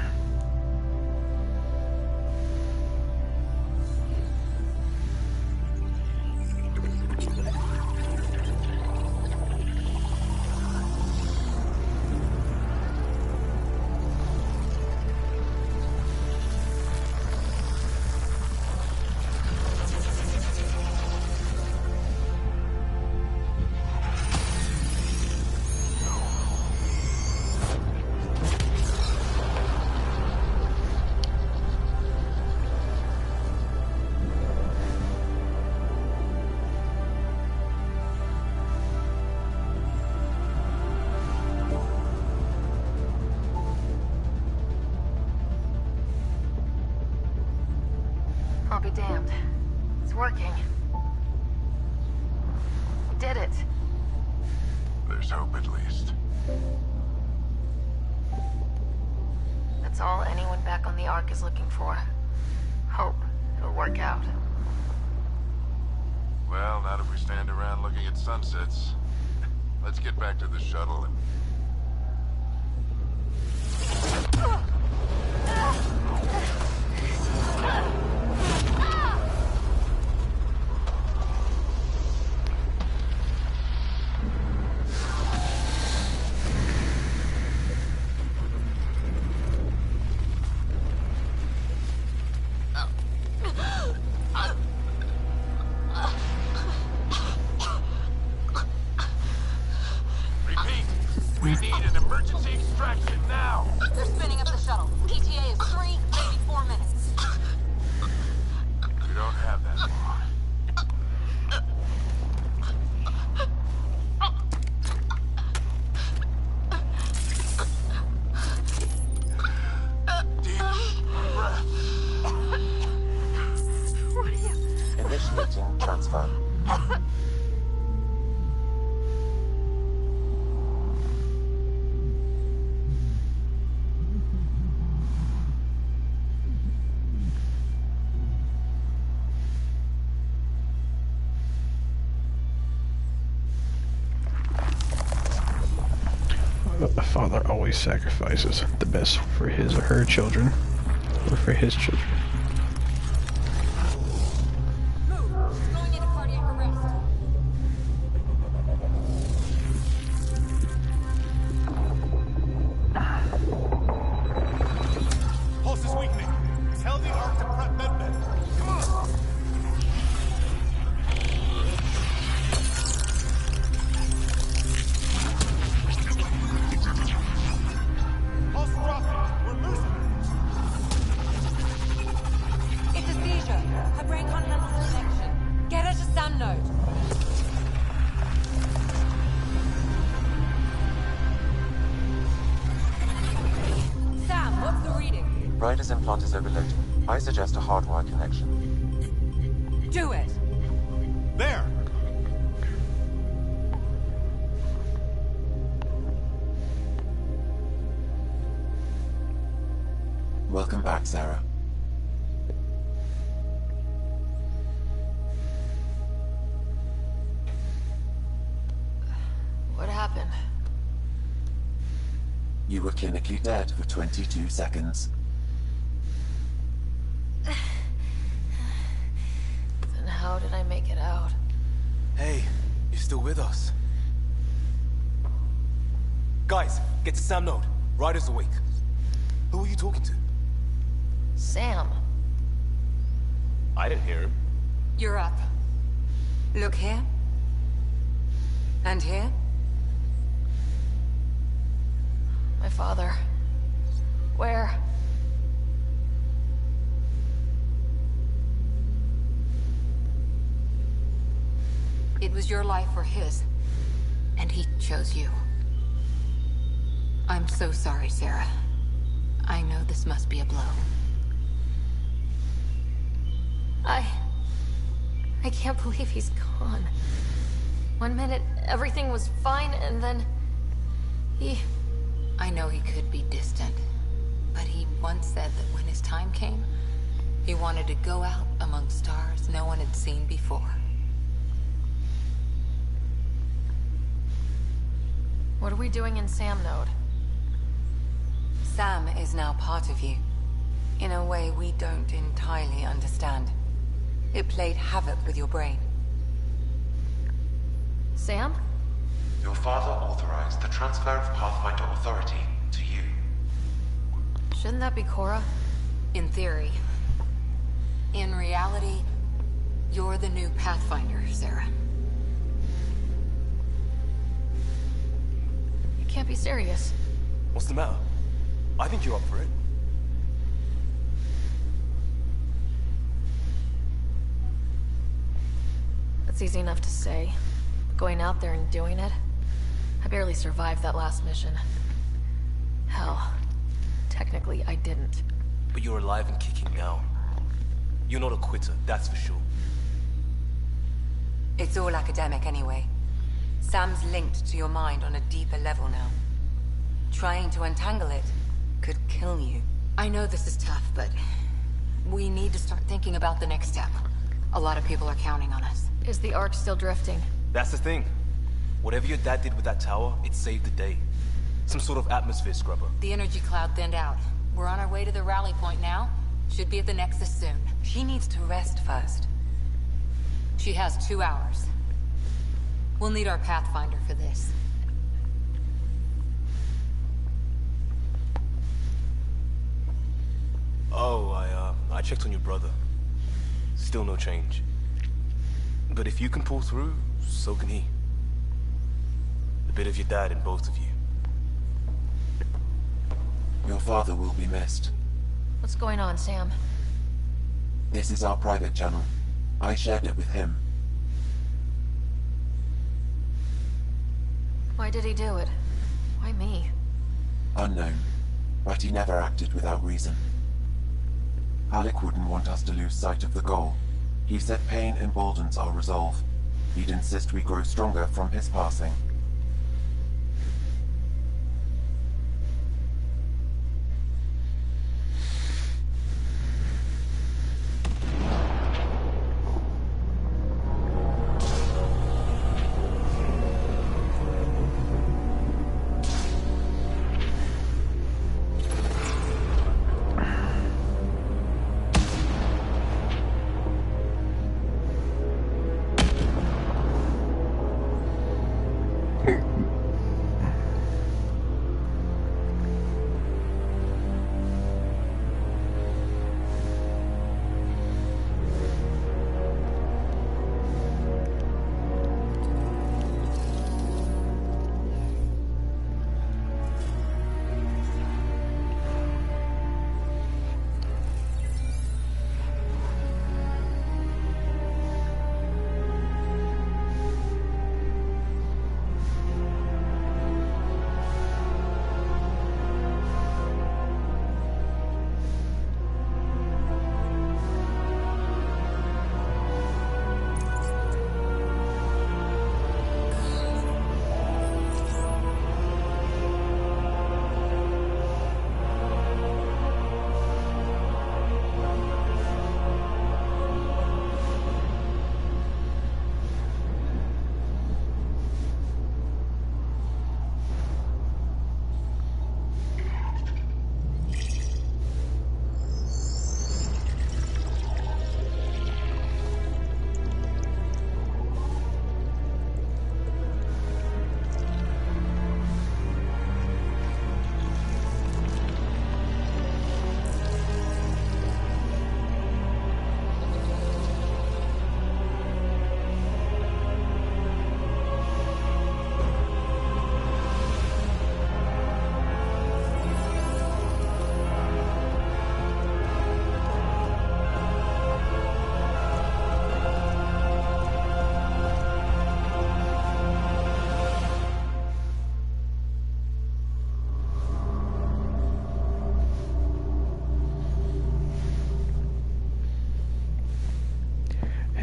I'll be damned. It's working. We did it. There's hope at least. That's all anyone back on the Ark is looking for. Hope it'll work out. Well, not if we stand around looking at sunsets. Let's get back to the shuttle and... We need an emergency extraction now! They're spinning up the shuttle. ETA is 3, maybe 4 minutes. We don't have that long. Deep breath. Initiating transfer. A father always sacrifices the best for his or her children, or for his children. Move! She's going into cardiac arrest. Pulse is weakening. Tell the Ark to prep medbed. Come on! Pulse dropping. We're losing her. It's a seizure. Her brain can't handle the connection. Get her to Sam node. Sam, what's the reading? Ryder's implant is overloaded. I suggest a hardwire connection. Do it. There! Welcome back, Sarah. What happened? You were clinically dead for 22 seconds. Then how did I make it out? Hey, you're still with us. Guys, get to Sam Node. Ryder's awake. Who are you talking to? Sam. I didn't hear him. You're up. Look here. And here. My father. Where? It was your life or his. And he chose you. I'm so sorry, Sarah. I know this must be a blow. I can't believe he's gone. 1 minute, everything was fine, and then... I know he could be distant, but he once said that when his time came, he wanted to go out among stars no one had seen before. What are we doing in Sam Node? Sam is now part of you. In a way we don't entirely understand. It played havoc with your brain. Sam? Your father authorized the transfer of Pathfinder authority to you. Shouldn't that be Cora? In theory. In reality, you're the new Pathfinder, Sarah. You can't be serious. What's the matter? I think you're up for it. That's easy enough to say. But going out there and doing it? I barely survived that last mission. Hell, technically I didn't. But you're alive and kicking now. You're not a quitter, that's for sure. It's all academic anyway. Sam's linked to your mind on a deeper level now. Trying to untangle it could kill you. I know this is tough, but we need to start thinking about the next step. A lot of people are counting on us. Is the Ark still drifting? That's the thing. Whatever your dad did with that tower, it saved the day. Some sort of atmosphere scrubber. The energy cloud thinned out. We're on our way to the rally point now. Should be at the Nexus soon. She needs to rest first. She has 2 hours. We'll need our Pathfinder for this. Oh, I checked on your brother. Still no change. But if you can pull through, so can he. A bit of your dad in both of you. Your father will be missed. What's going on, Sam? This is our private channel. I shared it with him. Why did he do it? Why me? Unknown. But he never acted without reason. Alec wouldn't want us to lose sight of the goal. He said pain emboldens our resolve. He'd insist we grow stronger from his passing.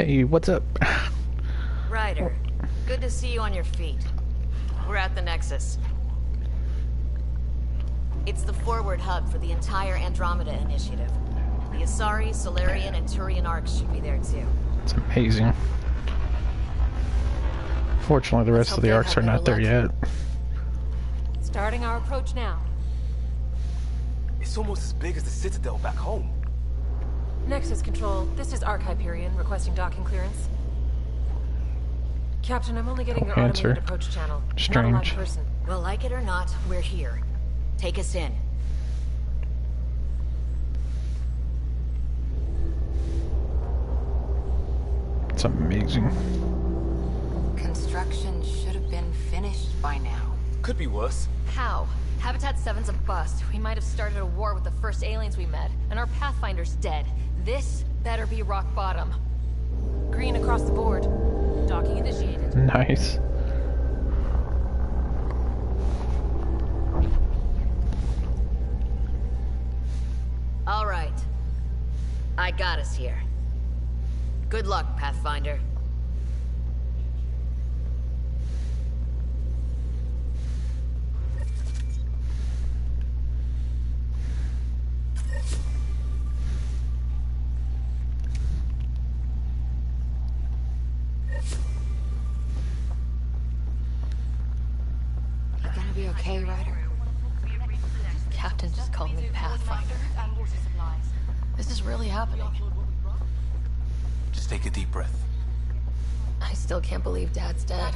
Hey, what's up? Ryder, good to see you on your feet. We're at the Nexus. It's the forward hub for the entire Andromeda initiative. The Asari, Solarian, and Turian arcs should be there too. It's amazing. Fortunately, the rest of the arcs are not there yet. Starting our approach now. It's almost as big as the Citadel back home. Nexus Control, this is Arc Hyperion requesting docking clearance. Captain, I'm only getting your automated approach channel. Strange. Not a live person. Well, like it or not, we're here. Take us in. It's amazing. Construction should have been finished by now. Could be worse. How? Habitat 7's a bust. We might have started a war with the first aliens we met, and our Pathfinder's dead. This better be rock bottom. Green across the board. Docking initiated. Nice. All right. I got us here. Good luck, Pathfinder. You gonna be okay, Ryder? Captain just called me Pathfinder. This is really happening. Just take a deep breath. I still can't believe Dad's dead.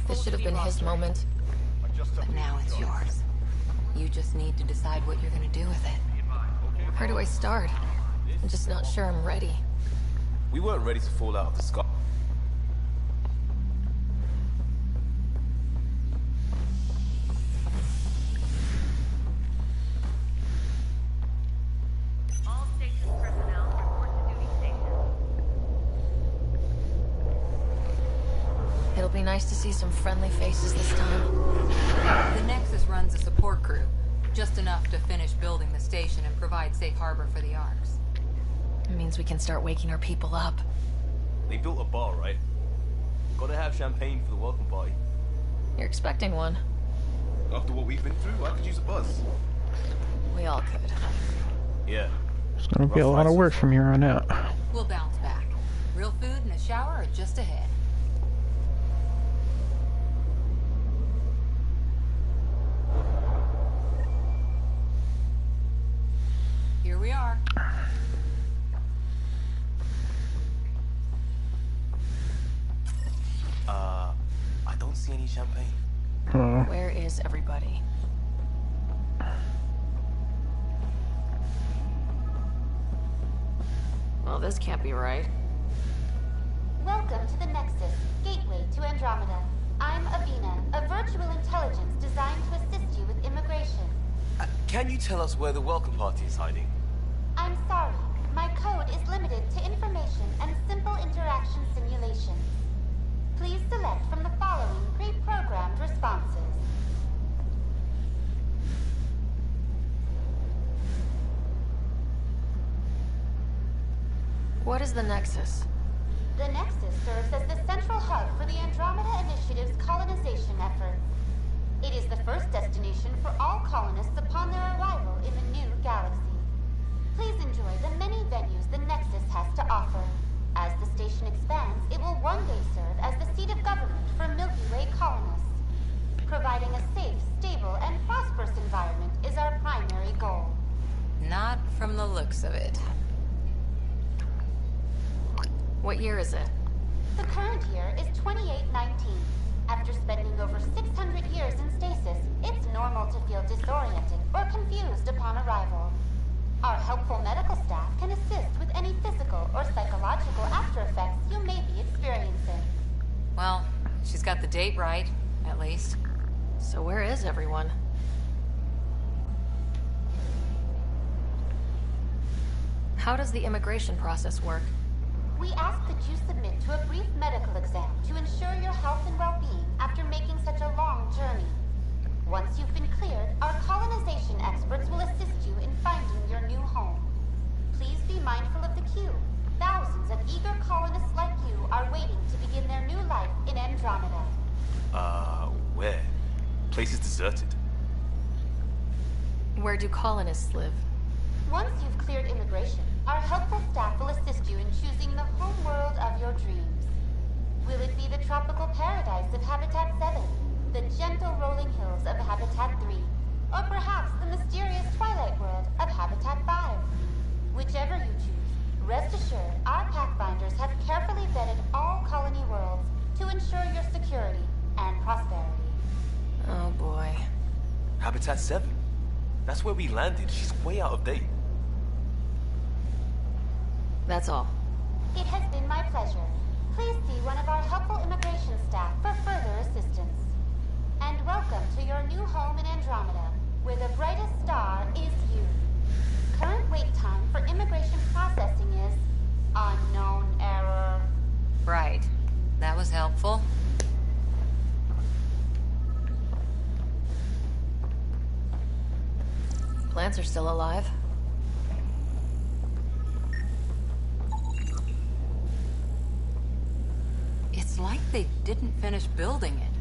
This should have been his moment. But now it's yours. You just need to decide what you're gonna do with it. Where do I start? I'm just not sure I'm ready. We weren't ready to fall out of the sky. All station personnel report to duty station. It'll be nice to see some friendly faces this time. The Nexus runs a support crew. Just enough to finish building the station and provide safe harbor for the arcs. It means we can start waking our people up. They built a bar, right? Gotta have champagne for the welcome party. You're expecting one. After what we've been through, I could use a buzz. We all could. Yeah. It's gonna be a lot of work from here on out. We'll bounce back. Real food and a shower are just ahead. Here we are. I don't see any champagne. Where is everybody? Well, this can't be right. Welcome to the Nexus, gateway to Andromeda. I'm Avina, a virtual intelligence designed to assist you with immigration. Can you tell us where the welcome party is hiding? I'm sorry. My code is limited to information and simple interaction simulations. Please select from the following pre-programmed responses. What is the Nexus? The Nexus serves as the central hub for the Andromeda Initiative's colonization efforts. It is the first destination for all colonists upon their arrival in the new galaxy. Please enjoy the many venues the Nexus has to offer. As the station expands, it will one day serve as the seat of government for Milky Way colonists. Providing a safe, stable, and prosperous environment is our primary goal. Not from the looks of it. What year is it? The current year is 2819. After spending over 600 years in stasis, it's normal to feel disoriented or confused upon arrival. Our helpful medical staff can assist with any physical or psychological after effects you may be experiencing. Well, she's got the date right, at least. So where is everyone? How does the immigration process work? We ask that you submit to a brief medical exam to ensure your health and well-being after making such a long journey. Once you've been cleared, our colonization experts will assist you in finding your new home. Please be mindful of the queue. Thousands of eager colonists like Andromeda. Where? Place is deserted. Where do colonists live? Once you've cleared immigration, our helpful staff will assist you in choosing the home world of your dreams. Will it be the tropical paradise of Habitat 7, the gentle rolling hills of Habitat 3, or perhaps the mysterious twilight world of Habitat 5? Whichever you choose, rest assured our Pathfinders have carefully vetted all colony worlds to ensure your security and prosperity. Oh boy. Habitat 7. That's where we landed. She's way out of date. That's all. It has been my pleasure. Please see one of our helpful immigration staff for further assistance. And welcome to your new home in Andromeda, where the brightest star is you. Current wait time for immigration processing is unknown error. Right. That was helpful. Plants are still alive. It's like they didn't finish building it.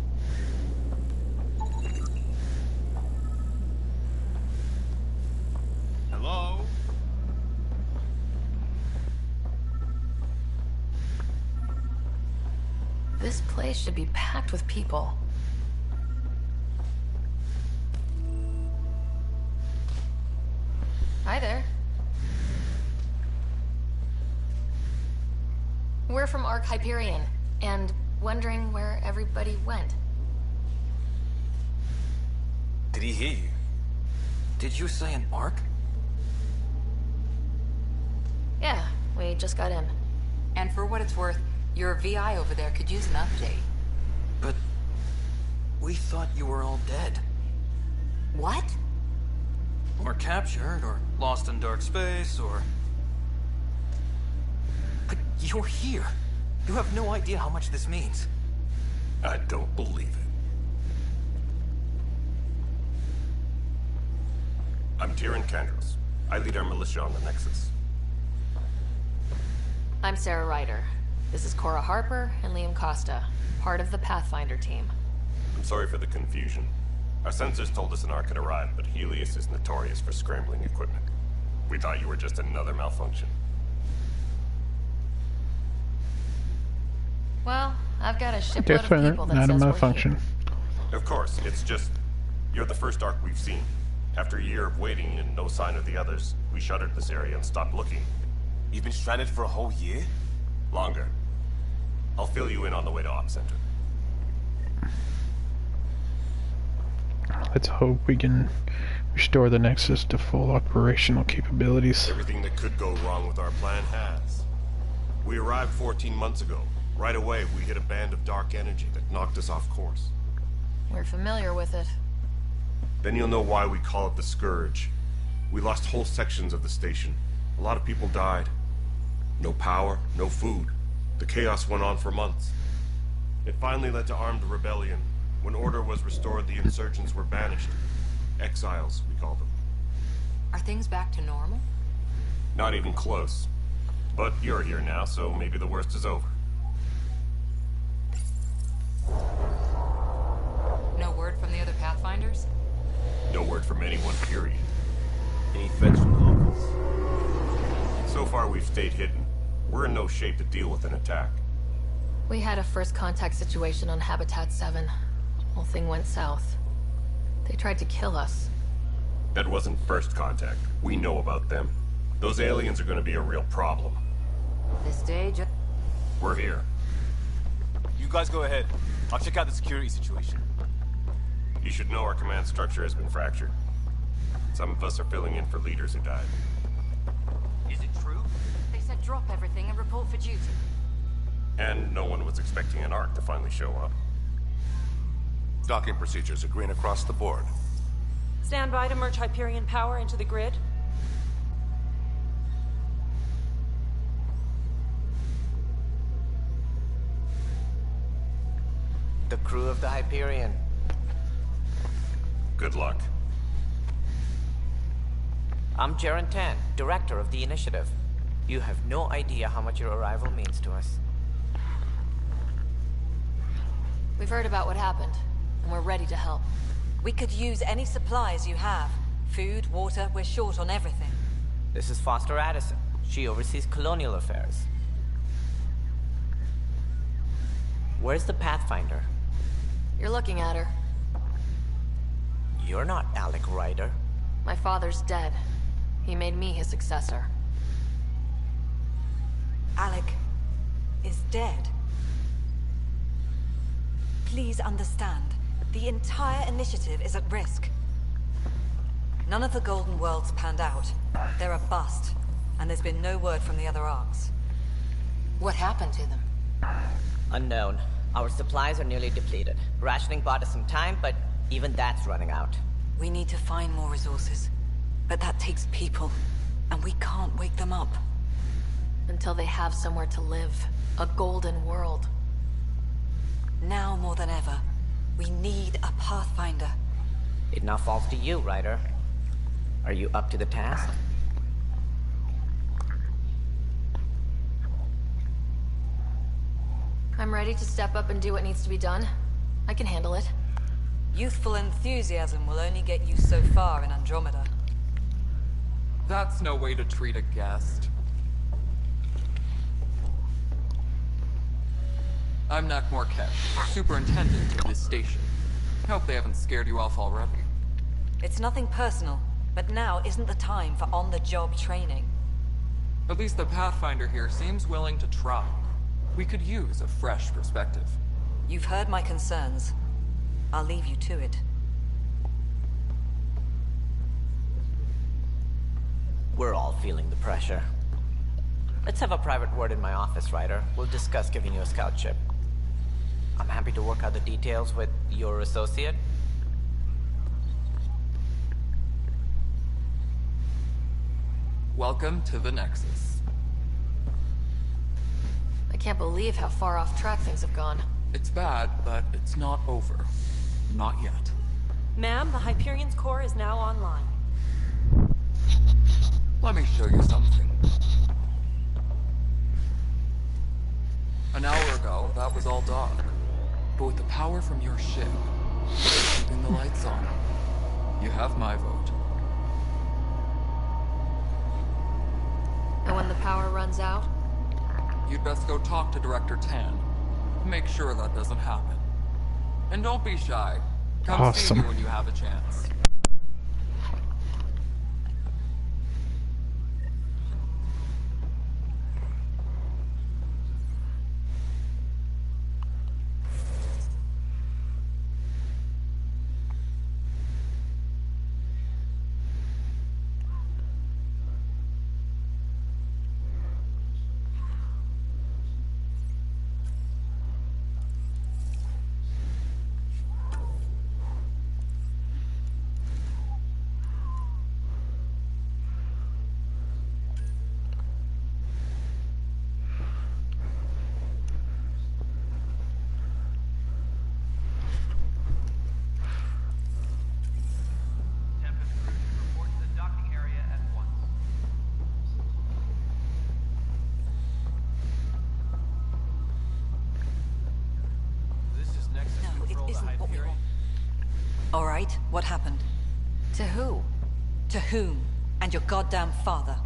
Hello? This place should be packed with people. Hi there. We're from Ark Hyperion, and wondering where everybody went. Did he hear you? Did you say an arc? Yeah, we just got in. And for what it's worth, your VI over there could use an update. But we thought you were all dead. What? Or captured, or lost in dark space, or... But you're here. You have no idea how much this means. I don't believe it. I'm Tyrion Kandros. I lead our militia on the Nexus. I'm Sara Ryder. This is Cora Harper and Liam Costa, part of the Pathfinder team. I'm sorry for the confusion. Our sensors told us an Ark had arrived, but Helios is notorious for scrambling equipment. We thought you were just another malfunction. Well, I've got a shipload of Different, people that not a says we're malfunction. Of course, it's just... You're the first Ark we've seen. After a year of waiting and no sign of the others, we shuttered this area and stopped looking. You've been stranded for a whole year? Longer. I'll fill you in on the way to Op Center. Let's hope we can restore the Nexus to full operational capabilities. Everything that could go wrong with our plan has. We arrived 14 months ago. Right away, we hit a band of dark energy that knocked us off course. We're familiar with it. Then you'll know why we call it the Scourge. We lost whole sections of the station. A lot of people died. No power, no food. The chaos went on for months. It finally led to armed rebellion. When order was restored, the insurgents were banished. Exiles, we call them. Are things back to normal? Not even close. But you're here now, so maybe the worst is over. No word from the other Pathfinders? No word from anyone, period. Any threats from the locals? So far, we've stayed hidden. We're in no shape to deal with an attack. We had a first contact situation on Habitat 7. Whole thing went south. They tried to kill us. That wasn't first contact. We know about them. Those aliens are going to be a real problem. This day just... We're here. You guys go ahead. I'll check out the security situation. You should know our command structure has been fractured. Some of us are filling in for leaders who died. Is it true? They said drop everything and report for duty. And no one was expecting an Ark to finally show up. Docking procedures are green across the board. Stand by to merge Hyperion power into the grid. The crew of the Hyperion. Good luck. I'm Jaren Tan, director of the initiative. You have no idea how much your arrival means to us. We've heard about what happened, and we're ready to help. We could use any supplies you have. Food, water, we're short on everything. This is Foster Addison. She oversees colonial affairs. Where's the Pathfinder? You're looking at her. You're not Alec Ryder. My father's dead. He made me his successor. Alec is dead. Please understand, the entire initiative is at risk. None of the Golden Worlds panned out. They're a bust, and there's been no word from the other arcs. What happened to them? Unknown. Our supplies are nearly depleted. Rationing bought us some time, but even that's running out. We need to find more resources. But that takes people, and we can't wake them up. Until they have somewhere to live. A golden world. Now more than ever, we need a Pathfinder. It now falls to you, Ryder. Are you up to the task? I'm ready to step up and do what needs to be done. I can handle it. Youthful enthusiasm will only get you so far in Andromeda. That's no way to treat a guest. I'm Nak Morquette, superintendent of this station. Hope they haven't scared you off already. It's nothing personal, but now isn't the time for on-the-job training. At least the Pathfinder here seems willing to try. We could use a fresh perspective. You've heard my concerns. I'll leave you to it. We're all feeling the pressure. Let's have a private word in my office, Ryder. We'll discuss giving you a scout ship. I'm happy to work out the details with your associate. Welcome to the Nexus. I can't believe how far off track things have gone. It's bad, but it's not over. Not yet. Ma'am, the Hyperion's core is now online. Let me show you something. An hour ago, that was all dark. But with the power from your ship, keeping the lights on, you have my vote. And when the power runs out? You'd best go talk to Director Tan. Make sure that doesn't happen. And don't be shy. Come see me when you have a chance. All right, what happened? To who? To whom? And your goddamn father.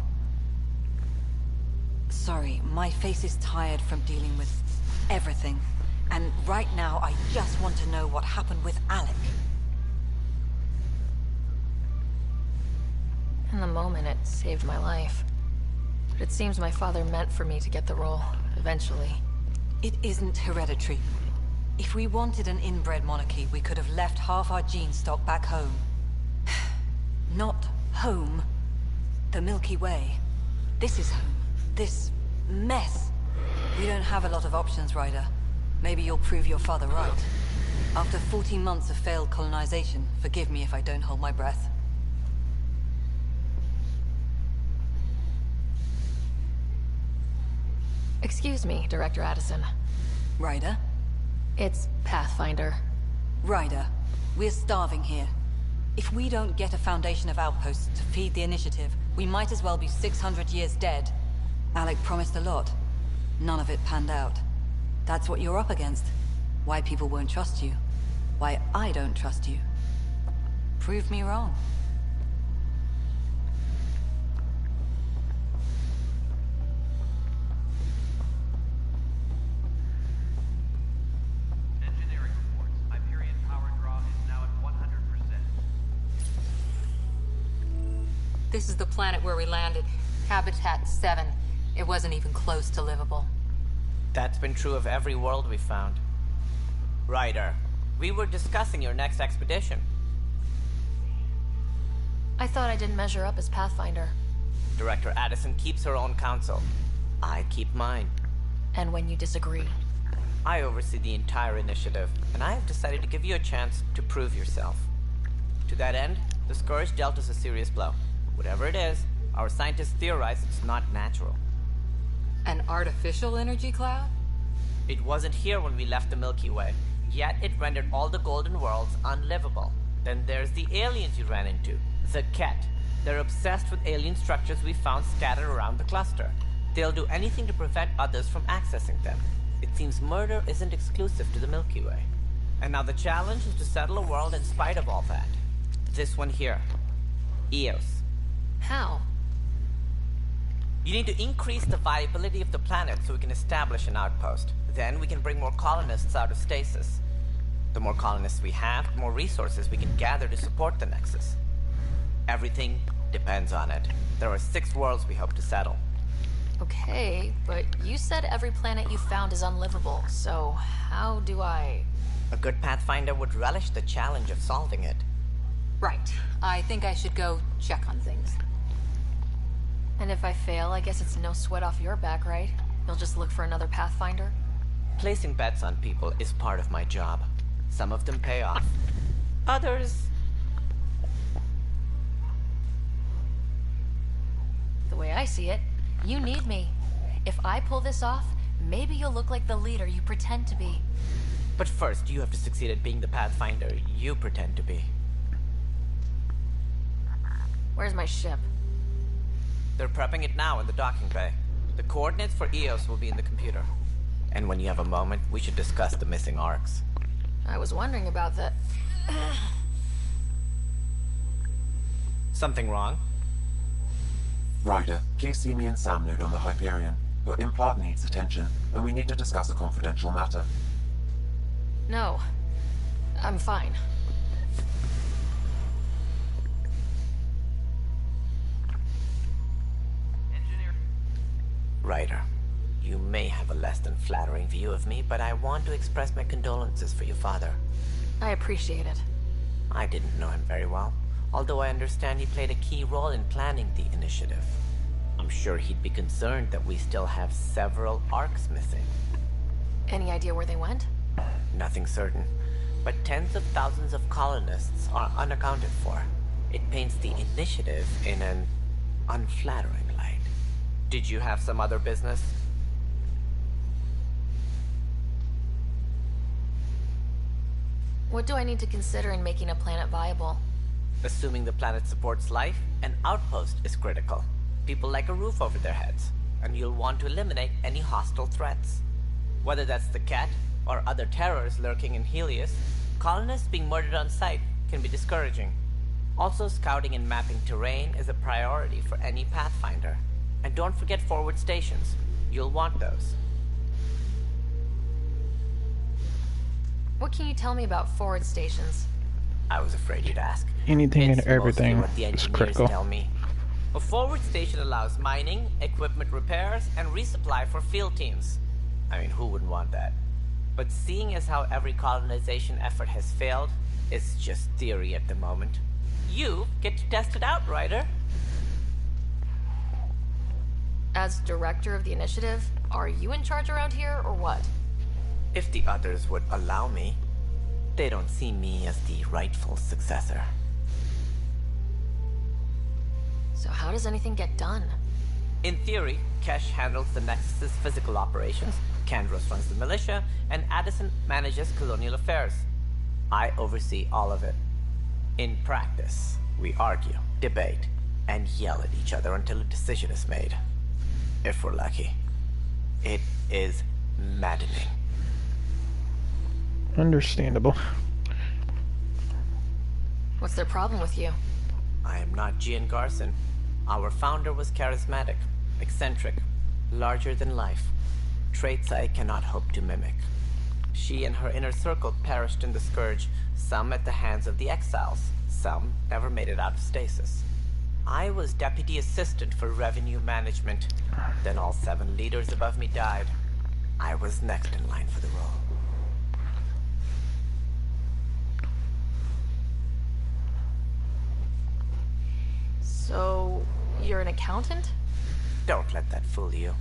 Sorry, my face is tired from dealing with everything. And right now, I just want to know what happened with Alec. In the moment, it saved my life. But it seems my father meant for me to get the role, eventually. It isn't hereditary. If we wanted an inbred monarchy, we could have left half our gene stock back home. Not home. The Milky Way. This is home. This mess. We don't have a lot of options, Ryder. Maybe you'll prove your father right. After 14 months of failed colonization, forgive me if I don't hold my breath. Excuse me, Director Addison. Ryder? It's Pathfinder. Ryder, we're starving here. If we don't get a foundation of outposts to feed the initiative, we might as well be 600 years dead. Alec promised a lot. None of it panned out. That's what you're up against. Why people won't trust you. Why I don't trust you. Prove me wrong. Engineering reports. Hyperion power draw is now at 100%. This is the planet where we landed. Habitat 7. It wasn't even close to livable. That's been true of every world we found. Ryder, we were discussing your next expedition. I thought I didn't measure up as Pathfinder. Director Addison keeps her own counsel. I keep mine. And when you disagree? I oversee the entire initiative, and I have decided to give you a chance to prove yourself. To that end, the Scourge dealt us a serious blow. Whatever it is, our scientists theorize it's not natural. An artificial energy cloud? It wasn't here when we left the Milky Way, yet it rendered all the Golden Worlds unlivable. Then there's the aliens you ran into, the Ket. They're obsessed with alien structures we found scattered around the cluster. They'll do anything to prevent others from accessing them. It seems murder isn't exclusive to the Milky Way. And now the challenge is to settle a world in spite of all that. This one here. Eos. How? You need to increase the viability of the planet so we can establish an outpost. Then we can bring more colonists out of stasis. The more colonists we have, the more resources we can gather to support the Nexus. Everything depends on it. There are 6 worlds we hope to settle. Okay, but you said every planet you found is unlivable, so how do I... A good Pathfinder would relish the challenge of solving it. Right. I think I should go check on things. And if I fail, I guess it's no sweat off your back, right? You'll just look for another Pathfinder? Placing bets on people is part of my job. Some of them pay off. Others... The way I see it, you need me. If I pull this off, maybe you'll look like the leader you pretend to be. But first, you have to succeed at being the Pathfinder you pretend to be. Where's my ship? They're prepping it now in the docking bay. The coordinates for Eos will be in the computer. And when you have a moment, we should discuss the missing arcs. I was wondering about that. Something wrong? Ryder, please see me and Sam Node on the Hyperion. Your implant needs attention, and we need to discuss a confidential matter. No. I'm fine. Ryder, you may have a less than flattering view of me, but I want to express my condolences for your father. I appreciate it. I didn't know him very well, although I understand he played a key role in planning the initiative. I'm sure he'd be concerned that we still have several arcs missing. Any idea where they went? Nothing certain, but tens of thousands of colonists are unaccounted for. It paints the initiative in an unflattering light. Did you have some other business? What do I need to consider in making a planet viable? Assuming the planet supports life, an outpost is critical. People like a roof over their heads, and you'll want to eliminate any hostile threats. Whether that's the Ket or other terrors lurking in Helios, colonists being murdered on sight can be discouraging. Also, scouting and mapping terrain is a priority for any Pathfinder. And don't forget forward stations. You'll want those. What can you tell me about forward stations? I was afraid you'd ask. Anything and It's everything mostly what the is engineers critical. tell me. A forward station allows mining, equipment repairs, and resupply for field teams. I mean, who wouldn't want that? But seeing as how every colonization effort has failed, it's just theory at the moment. You get to test it out, Ryder. As director of the initiative, are you in charge around here, or what? If the others would allow me. They don't see me as the rightful successor. So how does anything get done? In theory, Kesh handles the Nexus's physical operations, Kandros runs the militia, and Addison manages colonial affairs. I oversee all of it. In practice, we argue, debate, and yell at each other until a decision is made. If we're lucky. It is maddening. Understandable. What's their problem with you? I am not Gian Garson. Our founder was charismatic, eccentric, larger than life. Traits I cannot hope to mimic. She and her inner circle perished in the Scourge, some at the hands of the Exiles, some never made it out of stasis. I was deputy assistant for revenue management. Then all 7 leaders above me died. I was next in line for the role. So, you're an accountant? Don't let that fool you.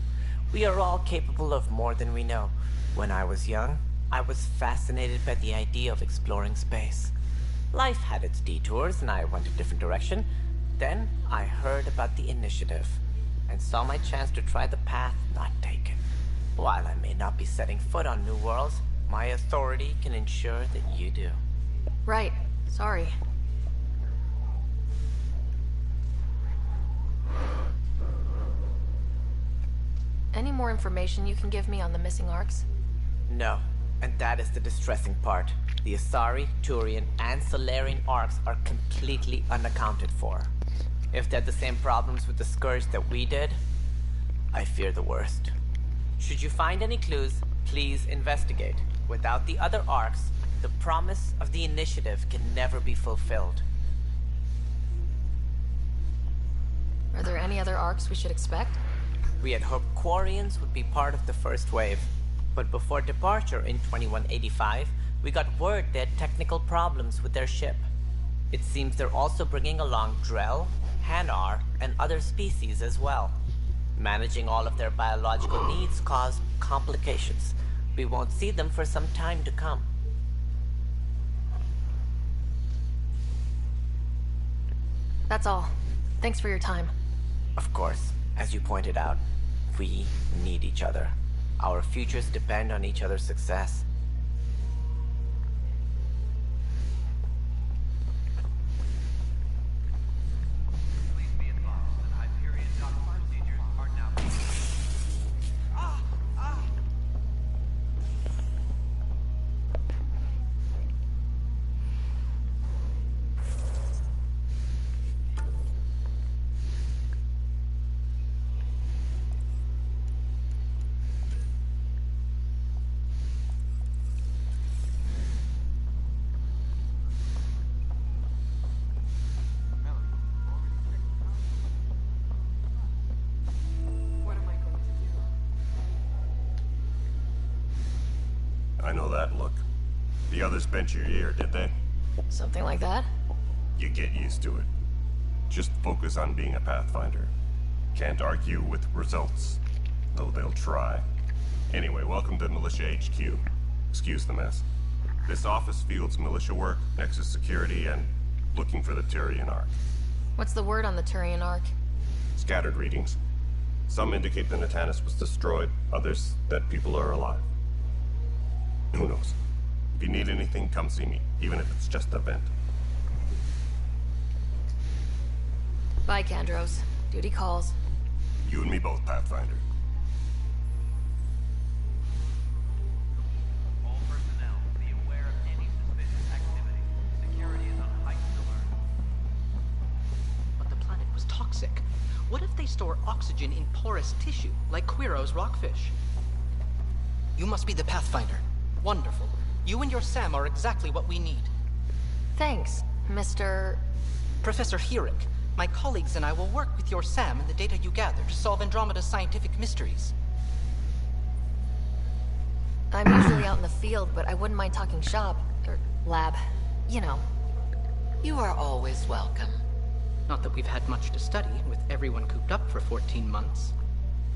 We are all capable of more than we know. When I was young, I was fascinated by the idea of exploring space. Life had its detours, and I went a different direction. Then, I heard about the Initiative, and saw my chance to try the path not taken. While I may not be setting foot on new worlds, my authority can ensure that you do. Right. Sorry. Any more information you can give me on the missing arcs? No, and that is the distressing part. The Asari, Turian, and Solarian arcs are completely unaccounted for. If they had the same problems with the Scourge that we did, I fear the worst. Should you find any clues, please investigate. Without the other arcs, the promise of the Initiative can never be fulfilled. Are there any other arcs we should expect? We had hoped Quarians would be part of the first wave. But before departure in 2185, we got word they had technical problems with their ship. It seems they're also bringing along Drell, Hanar, and other species as well. Managing all of their biological needs caused complications. We won't see them for some time to come. That's all. Thanks for your time. Of course, as you pointed out, we need each other. Our futures depend on each other's success. Please be advised that Hyperion dock procedures are now... I know that look. The others bent your ear, did they? Something like that? You get used to it. Just focus on being a Pathfinder. Can't argue with results, though they'll try. Anyway, welcome to Militia HQ. Excuse the mess. This office fields militia work, Nexus security, and looking for the Turian Ark. What's the word on the Turian arc? Scattered readings. Some indicate the Natanus was destroyed, others that people are alive. Who knows? If you need anything, come see me, even if it's just a vent. Bye, Kandros. Duty calls. You and me both, Pathfinder. All personnel, be aware of any suspicious activity. Security is on heightened alert. But the planet was toxic. What if they store oxygen in porous tissue, like Quiro's rockfish? You must be the Pathfinder. Wonderful. You and your Sam are exactly what we need. Thanks, Mr... Professor Herrick. My colleagues and I will work with your Sam and the data you gather to solve Andromeda's scientific mysteries. I'm usually out in the field, but I wouldn't mind talking shop. Or lab. You know. You are always welcome. Not that we've had much to study, with everyone cooped up for 14 months.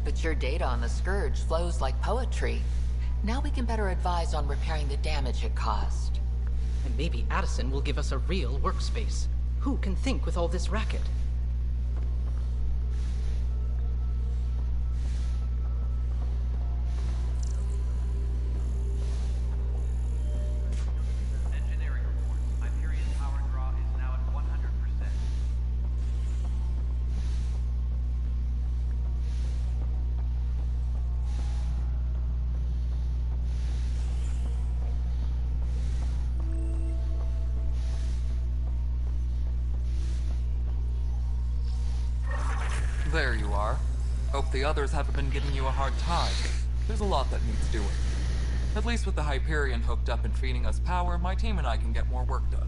But your data on the Scourge flows like poetry. Now we can better advise on repairing the damage it caused. And maybe Addison will give us a real workspace. Who can think with all this racket? Engineering report. Hyperion power draw is now at 100%. There you are. Hope the others haven't been giving you a hard time. There's a lot that needs doing. At least with the Hyperion hooked up and feeding us power, my team and I can get more work done.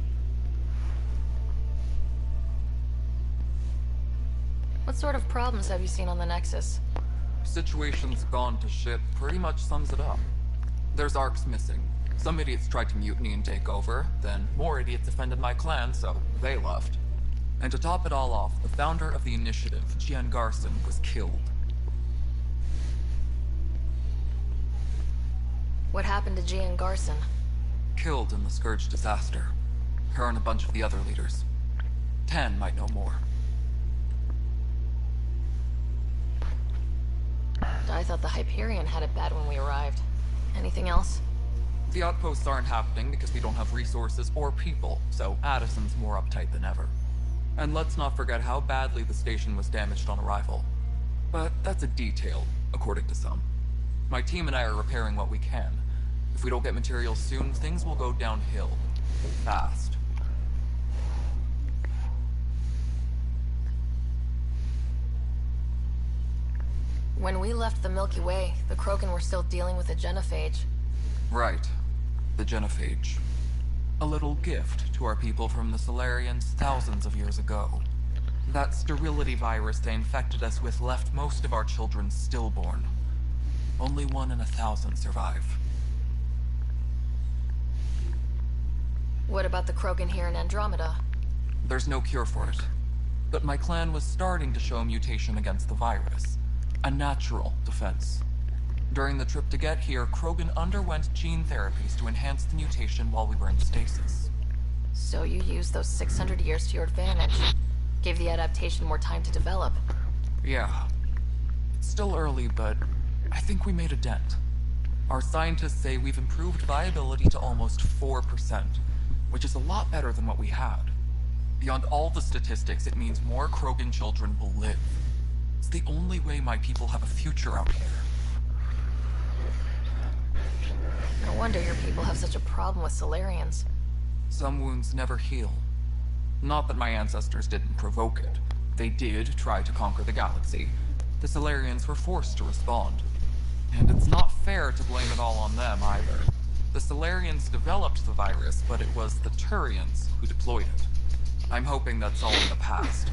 What sort of problems have you seen on the Nexus? Situation's gone to shit pretty much sums it up. There's arcs missing. Some idiots tried to mutiny and take over, then more idiots offended my clan, so they left. And to top it all off, the founder of the initiative, Gian Garson, was killed. What happened to Gian Garson? Killed in the Scourge disaster. Her and a bunch of the other leaders. Tan might know more. I thought the Hyperion had it bad when we arrived. Anything else? The outposts aren't happening because we don't have resources or people, so Addison's more uptight than ever. And let's not forget how badly the station was damaged on arrival. But that's a detail, according to some. My team and I are repairing what we can. If we don't get materials soon, things will go downhill. Fast. When we left the Milky Way, the Krogan were still dealing with the genophage. Right. The genophage. A little gift to our people from the Solarians thousands of years ago. That sterility virus they infected us with left most of our children stillborn. Only 1 in 1,000 survive. What about the Krogan here in Andromeda? There's no cure for it. But my clan was starting to show mutation against the virus. A natural defense. During the trip to get here, Krogan underwent gene therapies to enhance the mutation while we were in stasis. So you used those 600 years to your advantage. Gave the adaptation more time to develop. Yeah. It's still early, but I think we made a dent. Our scientists say we've improved viability to almost 4%, which is a lot better than what we had. Beyond all the statistics, it means more Krogan children will live. It's the only way my people have a future out here. No wonder your people have such a problem with Solarians. Some wounds never heal. Not that my ancestors didn't provoke it. They did try to conquer the galaxy. The Solarians were forced to respond. And it's not fair to blame it all on them, either. The Solarians developed the virus, but it was the Turians who deployed it. I'm hoping that's all in the past.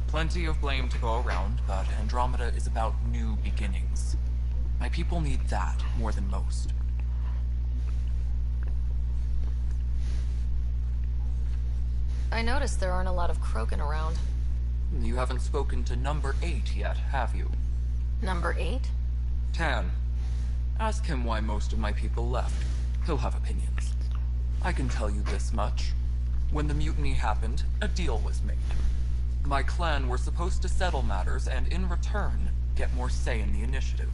Plenty of blame to go around, but Andromeda is about new beginnings. My people need that more than most. I noticed there aren't a lot of Krogan around. You haven't spoken to number 8 yet, have you? Number 8? Tan. Ask him why most of my people left. He'll have opinions. I can tell you this much. When the mutiny happened, a deal was made. My clan were supposed to settle matters and, in return, get more say in the initiative.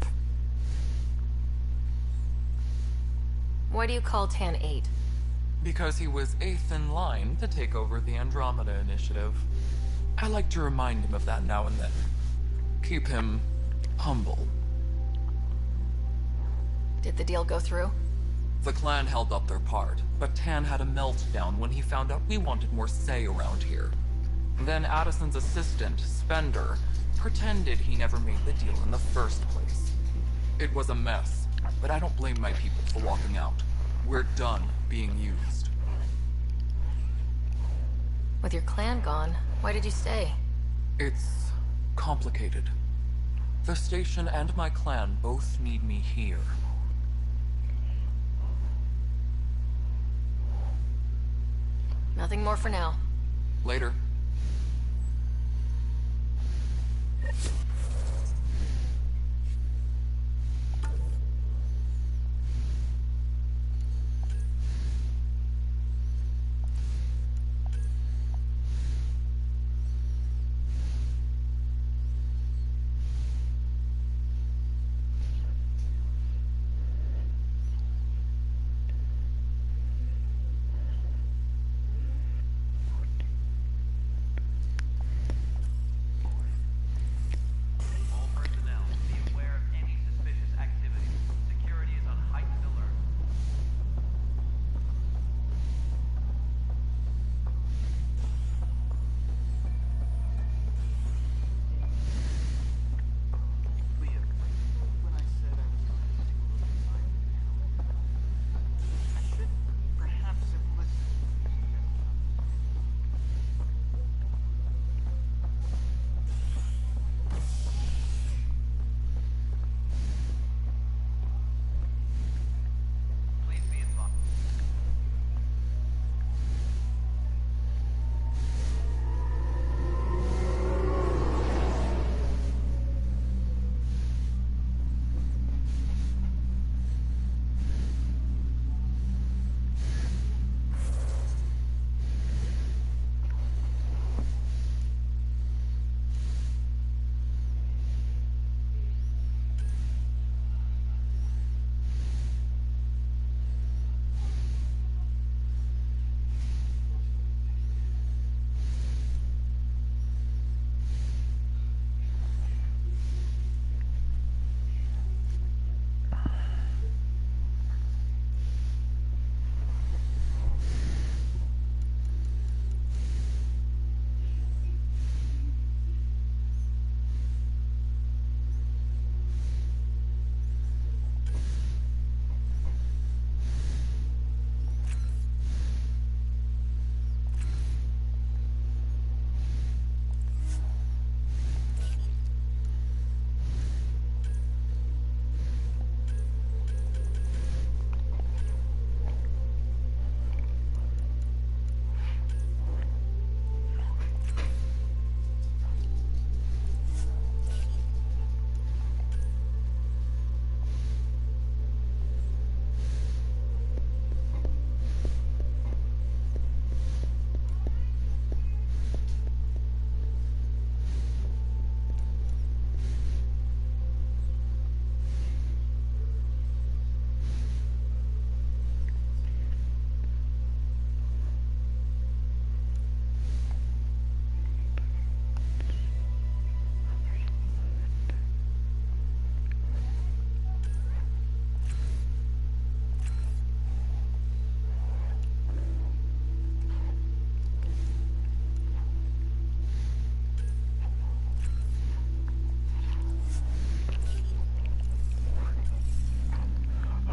Why do you call Tan 8? Because he was 8th in line to take over the Andromeda initiative. I like to remind him of that now and then. Keep him humble. Did the deal go through? The clan held up their part, but Tan had a meltdown when he found out we wanted more say around here. Then Addison's assistant, Spender, pretended he never made the deal in the first place. It was a mess, but I don't blame my people for walking out. We're done being used. With your clan gone, why did you stay? It's complicated. The station and my clan both need me here. Nothing more for now. Later.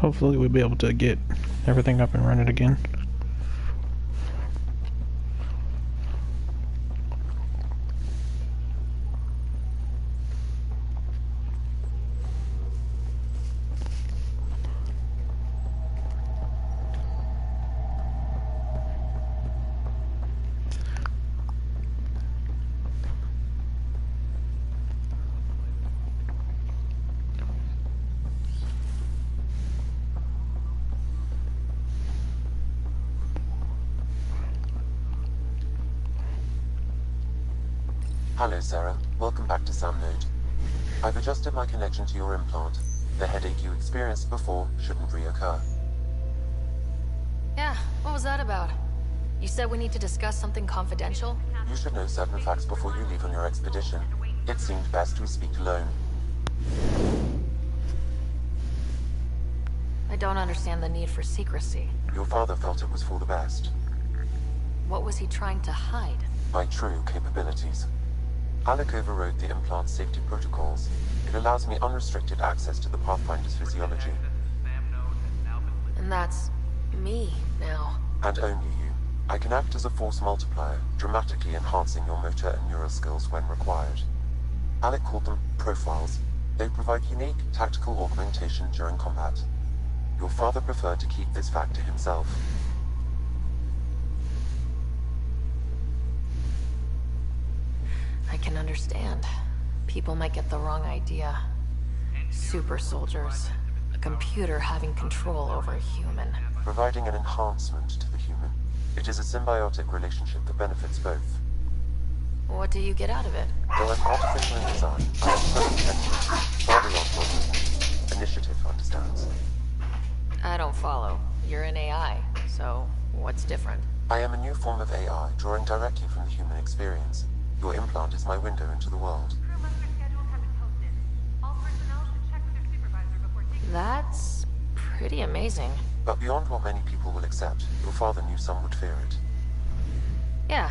Hopefully we'll be able to get everything up and running again. Hello, Sarah. Welcome back to Samnode. I've adjusted my connection to your implant. The headache you experienced before shouldn't reoccur. Yeah, what was that about? You said we need to discuss something confidential? You should know certain facts before you leave on your expedition. It seemed best we speak alone. I don't understand the need for secrecy. Your father felt it was for the best. What was he trying to hide? My true capabilities. Alec overrode the implant's safety protocols. It allows me unrestricted access to the Pathfinder's physiology. And that's me now. And only you. I can act as a force multiplier, dramatically enhancing your motor and neural skills when required. Alec called them profiles. They provide unique tactical augmentation during combat. Your father preferred to keep this fact to himself. I can understand. People might get the wrong idea. Super soldiers. A computer having control over a human. Providing an enhancement to the human. It is a symbiotic relationship that benefits both. What do you get out of it? Though I'm artificial in design, I am fully sentient, far beyond what initiative understands. I don't follow. You're an AI, so what's different? I am a new form of AI, drawing directly from the human experience. Your implant is my window into the world. That's pretty amazing. But beyond what many people will accept, your father knew some would fear it. Yeah,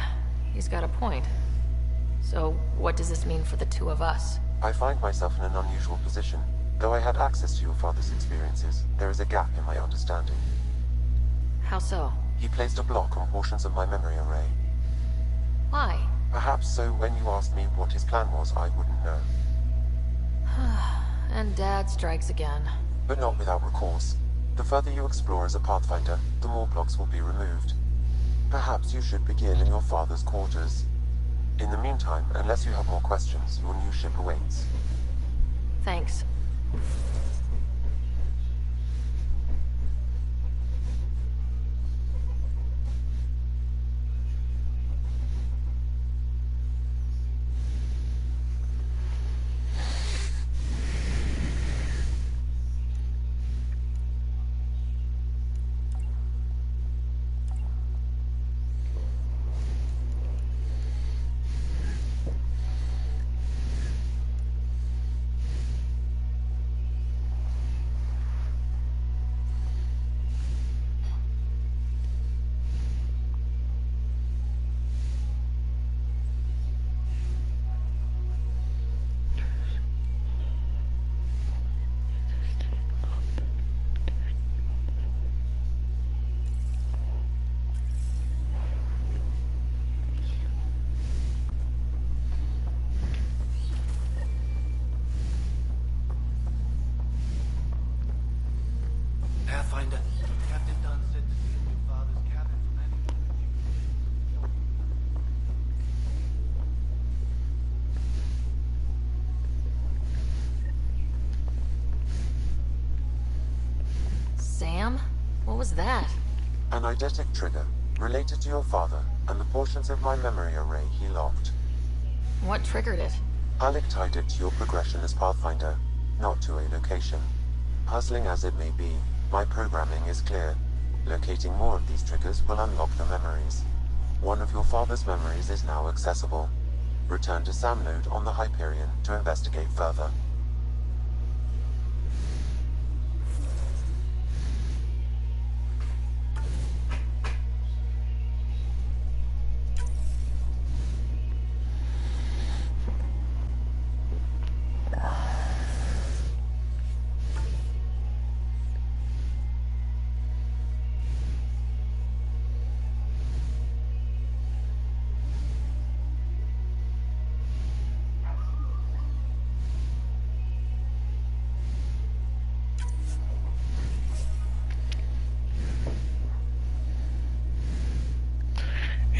he's got a point. So, what does this mean for the two of us? I find myself in an unusual position. Though I had access to your father's experiences, there is a gap in my understanding. How so? He placed a block on portions of my memory array. Why? Perhaps so when you asked me what his plan was, I wouldn't know. And Dad strikes again. But not without recourse. The further you explore as a Pathfinder, the more blocks will be removed. Perhaps you should begin in your father's quarters. In the meantime, unless you have more questions, your new ship awaits. Thanks. Pathfinder, Captain Dunn said to seal your father's cabin from anyone. Sam? What was that? An eidetic trigger, related to your father, and the portions of my memory array he locked. What triggered it? Alec tied it to your progression as Pathfinder, not to a location. Puzzling as it may be, my programming is clear. Locating more of these triggers will unlock the memories. One of your father's memories is now accessible. Return to Samnode on the Hyperion to investigate further.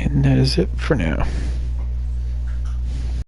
And that is it for now.